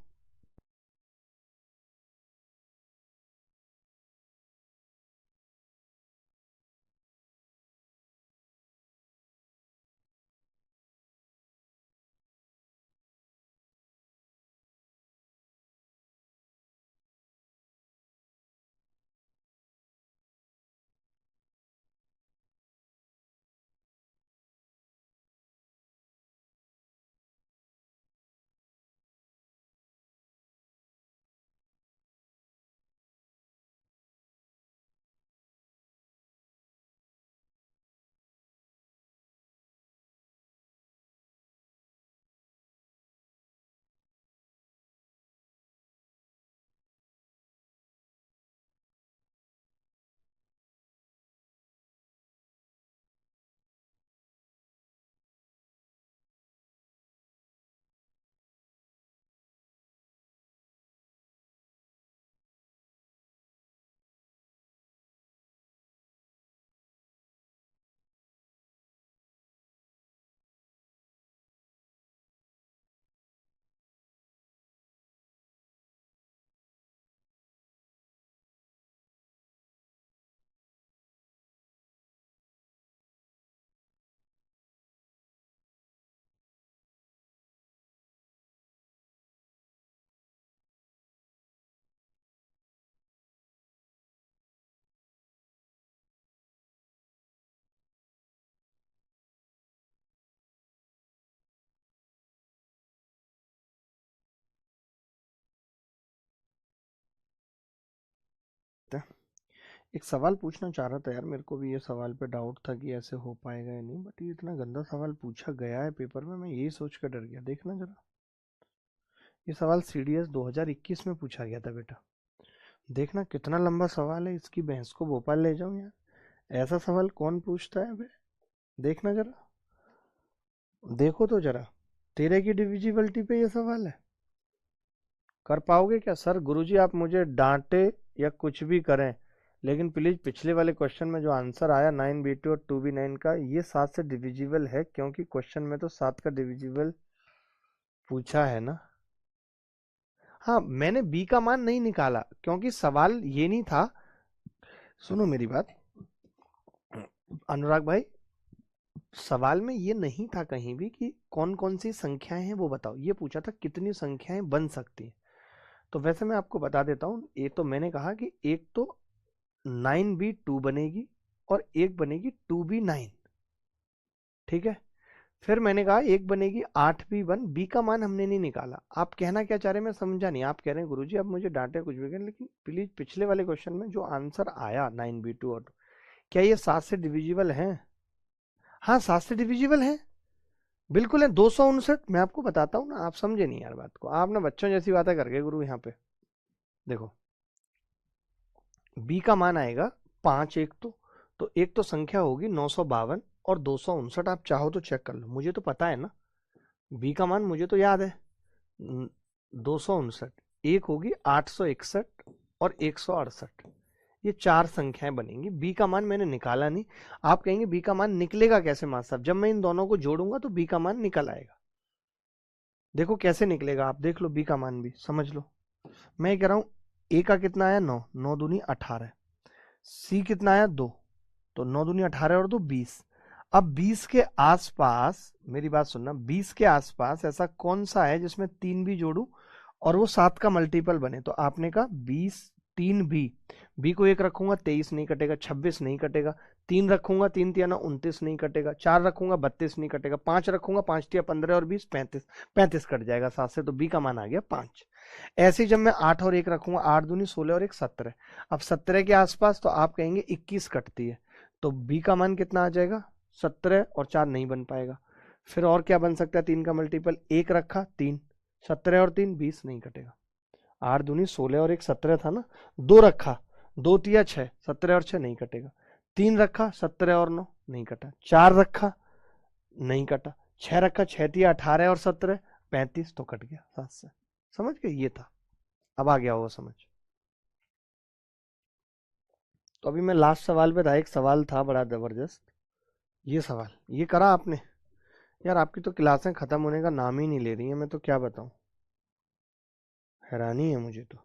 एक सवाल पूछना चाह रहा था यार, मेरे को भी ये सवाल पे डाउट था कि ऐसे हो पाएगा या नहीं, बट ये इतना गंदा सवाल पूछा गया है पेपर में, मैं यही सोच कर डर गया। देखना जरा, ये सवाल CDS 2021 में पूछा गया था बेटा। देखना कितना लंबा सवाल है, इसकी भैंस को भोपाल ले जाऊं यार, ऐसा सवाल कौन पूछता है बे? देखना जरा, देखो तो जरा, तेरे की डिविजिबिलिटी पे ये सवाल है, कर पाओगे क्या? सर गुरुजी आप मुझे डांटे या कुछ भी करें, लेकिन प्लीज पिछले वाले क्वेश्चन में जो आंसर आया 9b2 और 2b9 का, ये 7 से डिविजिबल है, क्योंकि क्वेश्चन में तो 7 का डिविजिबल पूछा है ना। हाँ, मैंने b का मान नहीं निकाला क्योंकि सवाल ये नहीं था। सुनो मेरी बात अनुराग भाई, सवाल में ये नहीं था कहीं भी कि कौन कौन सी संख्याएं हैं वो बताओ, ये पूछा था कितनी संख्याएं बन सकती हैं। तो वैसे मैं आपको बता देता हूँ, ये तो मैंने कहा कि एक तो 9b2 बनेगी और एक बनेगी 2b9, ठीक है। फिर मैंने कहा एक बनेगी 8b1, b का मान हमने नहीं निकाला। आप कहना क्या चाह रहे हैं मैं समझा नहीं। आप कह रहे हैं गुरुजी आप मुझे डांटे कुछ भी करें, लेकिन प्लीज पिछले वाले क्वेश्चन में जो आंसर आया 9b2 और क्या ये 7 से डिविजिबल है? हाँ 7 से डिविजिबल है, बिल्कुल है। 259, मैं आपको बताता हूँ ना, आप समझे नहीं यार बात को, आप ना बच्चों जैसी बातें कर गए गुरु यहाँ पे। देखो b का मान आएगा 5, एक तो संख्या होगी 952 और 259। आप चाहो तो चेक कर लो, मुझे तो पता है ना b का मान, मुझे तो याद है 259। एक होगी 861 और 168, ये 4 संख्याएं बनेंगी। b का मान मैंने निकाला नहीं। आप कहेंगे b का मान निकलेगा कैसे मास्टर साहब? जब मैं इन दोनों को जोड़ूंगा तो b का मान निकल आएगा। देखो कैसे निकलेगा, आप देख लो b का मान भी समझ लो। मैं कह रहा हूं a का कितना आया 9, 9 दूनी 18, c कितना आया 2, तो 9 दूनी 18 और 2 20। अब 20 के आसपास मेरी बात सुनना, 20 के आसपास ऐसा कौन सा है जिसमें 3 भी जोड़ू और वो 7 का मल्टीपल बने? तो आपने कहा 20 3 बी को 1 रखूंगा 23 नहीं कटेगा, 26 नहीं कटेगा, 3 रखूंगा 3 तिया 29 नहीं कटेगा, 4 रखूंगा 32 नहीं कटेगा, 5 रखूंगा 5 तिया 15 और 20 35, 35 कट जाएगा 7 से, तो बी का मान आ गया 5। ऐसे ही जब मैं 8 और 1 रखूंगा, 8 दूनी 16 और 1 17, अब 17 के आसपास तो आप कहेंगे 21 कटती है, तो बी का मान कितना आ जाएगा 17 और 4 नहीं बन पाएगा। फिर और क्या बन सकता है 3 का मल्टीपल? 1 रखा 3, 17 और 3 20 नहीं कटेगा, 8 दूनी 16 और 1 17 था ना। 2 रखा 2 तिया 6, 17 और 6 नहीं कटेगा। 3 रखा 17 और 9 नहीं कटा, 4 रखा नहीं कटा, 6 रखा 6 तिया 18 और 17 35, तो कट गया 7 से। समझ गए? ये था, अब आ गया होगा समझ। तो अभी मैं लास्ट सवाल पे था, एक सवाल था बड़ा जबरदस्त, ये सवाल ये करा आपने यार, आपकी तो क्लासें खत्म होने का नाम ही नहीं ले रही हैं, मैं तो क्या बताऊं, हैरानी है मुझे तो।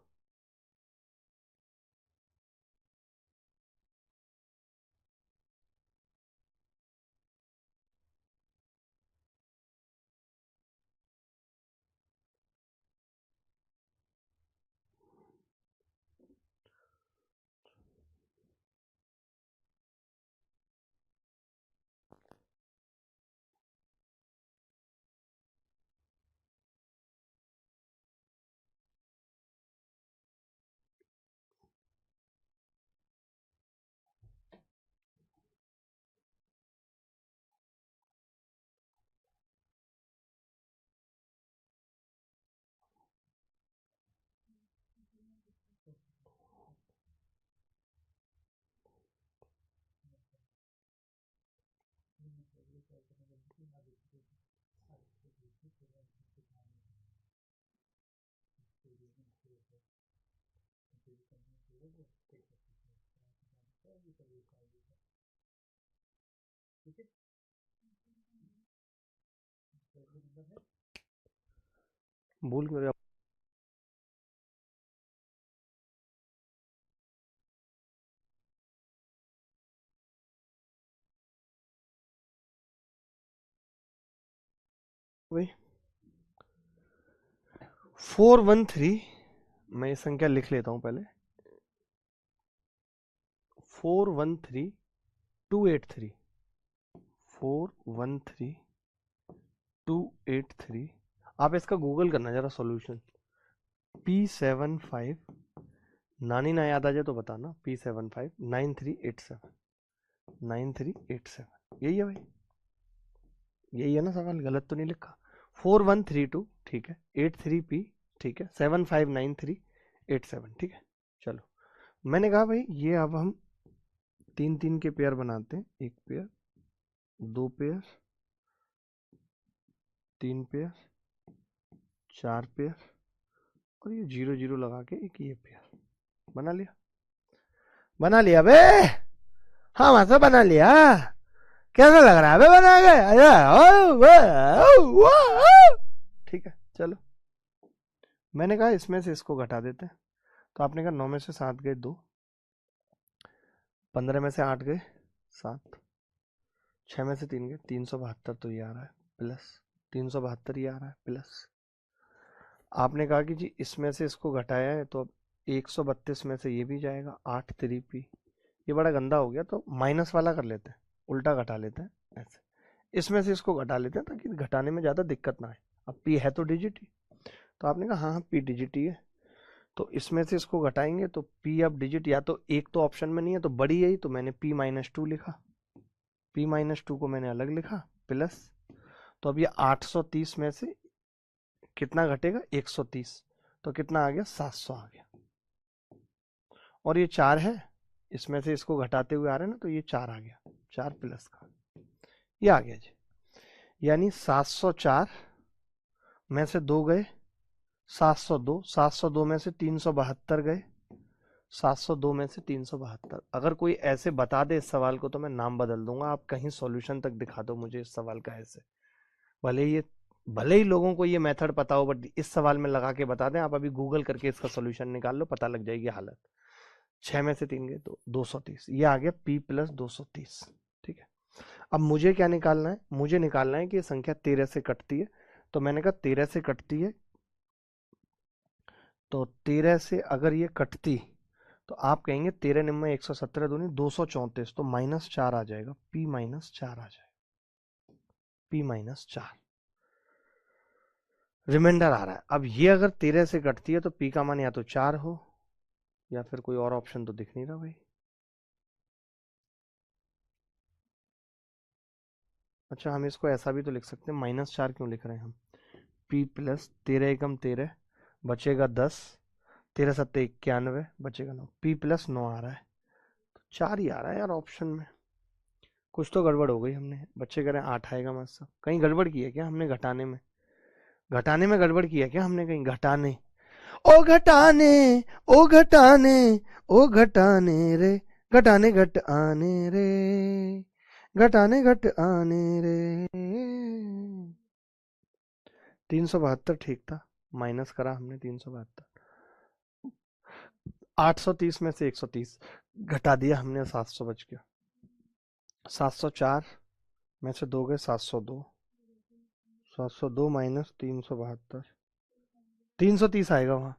भूल गए भाई। 413, मैं ये संख्या लिख लेता हूं पहले, 413283, 413283। आप इसका गूगल करना जरा सॉल्यूशन, P75 नानी ना याद आ जाए तो बताना। P759387 यही है भाई, यही है ना सवाल, गलत तो नहीं लिखा। 4132 ठीक है, 83P ठीक है, 759387 ठीक है। चलो मैंने कहा भाई ये अब हम 3 3 के पेयर बनाते हैं, 1 पेयर, 2 पेयर, 3 पेयर, 4 पेयर, और ये 0 0 लगा के एक ये पेयर बना लिया। बना लिया बे, हाँ वहां बना लिया। कैसा लग रहा है बे बना के? ठीक है चलो, मैंने कहा इसमें से इसको घटा देते हैं। तो आपने कहा 9 में से 7 गए 2, 15 में से 8 गए 7, 6 में से 3 गए 372, तो ये आ रहा है प्लस 372, ये आ रहा है प्लस। आपने कहा कि जी इसमें से इसको घटाया है तो अब 132 में से ये भी जाएगा, 8 3 पी। ये बड़ा गंदा हो गया, तो माइनस वाला कर लेते हैं, उल्टा घटा लेते हैं ऐसे। इसमें से इसको घटा लेते हैं ताकि घटाने में ज़्यादा दिक्कत ना आए। अब पी है तो डिजिट ही, तो आपने कहा हाँ हाँ पी डिजिट ही है, तो इसमें से इसको घटाएंगे तो पी अब डिजिट, या तो एक तो ऑप्शन में नहीं है तो बड़ी है ही, तो मैंने P-2 लिखा, P-2 को मैंने अलग लिखा प्लस। तो अब ये 830 में से कितना घटेगा 130, तो कितना आ गया 700 आ गया। और ये 4 है, इसमें से इसको घटाते हुए आ रहे हैं ना, तो ये 4 आ गया, 4 प्लस का ये आ गया जी। यानी 704 में से 2 गए 702, 702 में से 372 गए, 702 में से 372। अगर कोई ऐसे बता दे इस सवाल को तो मैं नाम बदल दूंगा, आप कहीं सॉल्यूशन तक दिखा दो मुझे इस सवाल का ऐसे। भले ही लोगों को ये मेथड पता हो, बट इस सवाल में लगा के बता दें। आप अभी गूगल करके इसका सॉल्यूशन निकाल लो, पता लग जाएगी हालत। 6 में से 3 गए तो 230, ये आ गया P प्लस 230 ठीक है। अब मुझे क्या निकालना है? मुझे निकालना है कि ये संख्या 13 से कटती है, तो मैंने कहा 13 से कटती है, तो 13 से अगर ये कटती तो आप कहेंगे 13 निम्न 117 दूनी 234, तो -4 आ जाएगा, P -4 आ जाएगा, P -4 रिमाइंडर आ रहा है। अब ये अगर 13 से कटती है तो P का मान या तो 4 हो, या फिर कोई और ऑप्शन तो दिख नहीं रहा भाई। अच्छा हम इसको ऐसा भी तो लिख सकते हैं, -4 क्यों लिख रहे हैं हम? P प्लस 13 एकम 13 बचेगा 10, 13 सत्ते 91 बचेगा 9, P प्लस 9 आ रहा है, तो 4 ही आ रहा है यार ऑप्शन में। कुछ तो गड़बड़ हो गई हमने, बच्चे कह रहे हैं 8 आएगा मत सब, कहीं गड़बड़ की है क्या हमने? घटाने में गड़बड़ की है क्या हमने कहीं? घटाने, ओ घटाने, ओ घटाने, ओ घटाने रे, घटाने घट आने रे, घटाने घट आने रे। 372 ठीक था, माइनस करा हमने 372, 830 में से 130 घटा दिया हमने, 700 बच गया। 704 में से 2 गए 702, 702 माइनस 372, 330 आएगा वहां।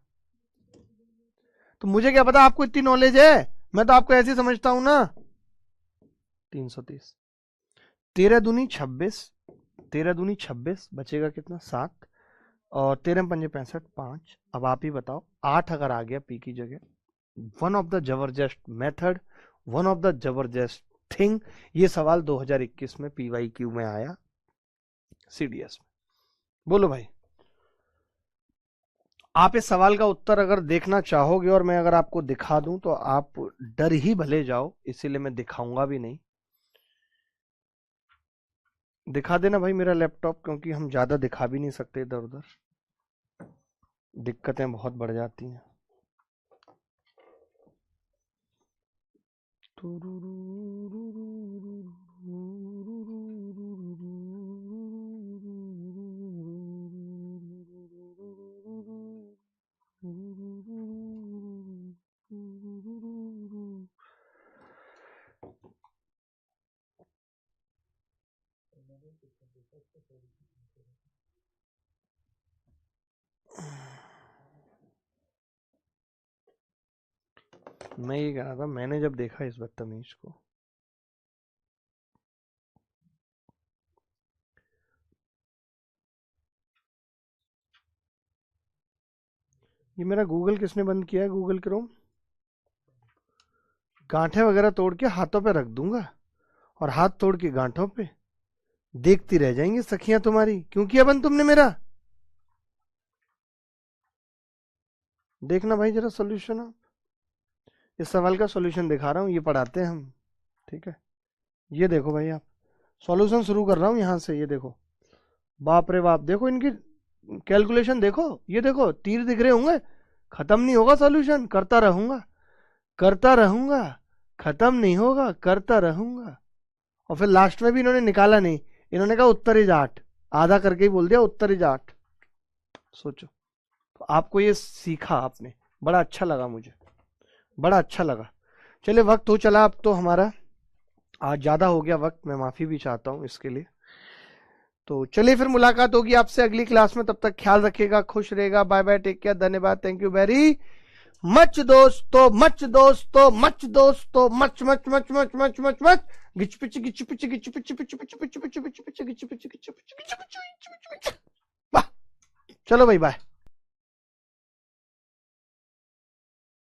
तो मुझे क्या पता आपको इतनी नॉलेज है, मैं तो आपको ऐसे समझता हूं ना। 330, 13 दूनी 26, 13 दूनी 26 बचेगा कितना 7, और 13 पंजे 65 5। अब आप ही बताओ 8 अगर आ गया पी की जगह, वन ऑफ द जबरदस्त मेथड, वन ऑफ द जबरदस्त थिंग। ये सवाल 2021 में PYQ में आया, CDS में। बोलो भाई, आप इस सवाल का उत्तर अगर देखना चाहोगे और मैं अगर आपको दिखा दूं तो आप डर ही भले जाओ, इसीलिए मैं दिखाऊंगा भी नहीं। दिखा देना भाई मेरा लैपटॉप, क्योंकि हम ज्यादा दिखा भी नहीं सकते इधर उधर, दिक्कतें बहुत बढ़ जाती हैं। मैं ये कह रहा था, मैंने जब देखा इस बदतमीज को, ये मेरा गूगल किसने बंद किया है? गूगल क्रोम गांठें वगैरह तोड़ के हाथों पे रख दूंगा और हाथ तोड़ के गांठों पे, देखती रह जाएंगी सखियां तुम्हारी। क्यों किया बंद तुमने मेरा? देखना भाई जरा सॉल्यूशन। आप इस सवाल का सॉल्यूशन दिखा रहा हूं, ये पढ़ाते हैं हम, ठीक है। ये देखो भाई, आप सॉल्यूशन शुरू कर रहा हूं यहां से। ये देखो, बाप रे बाप, देखो इनकी कैलकुलेशन देखो। ये देखो तीर दिख रहे होंगे। खत्म नहीं होगा सॉल्यूशन, करता रहूंगा करता रहूंगा, खत्म नहीं होगा, करता रहूंगा। और फिर लास्ट में भी इन्होंने निकाला नहीं, इन्होंने कहा उत्तरी जाट, आधा करके ही बोल दिया उत्तरी जाट। सोचो, तो आपको ये सीखा आपने, बड़ा अच्छा लगा मुझे, बड़ा अच्छा लगा। चलिए वक्त हो चला अब तो हमारा, आज ज्यादा हो गया वक्त, मैं माफी भी चाहता हूं इसके लिए। तो चलिए फिर मुलाकात होगी आपसे अगली क्लास में, तब तक ख्याल रखिएगा, खुश रहेगा, बाय बाय, टेक केयर, धन्यवाद, थैंक यू वेरी मच दोस्तों, मच दोस्तों, मच दोस्तों, much much much much much much much गिच पिच गिच पिच गिच पिच पिच पिच पिच पिच पिच पिच गिच पिच गिच पिच गिच पिच। चलो भाई बाय।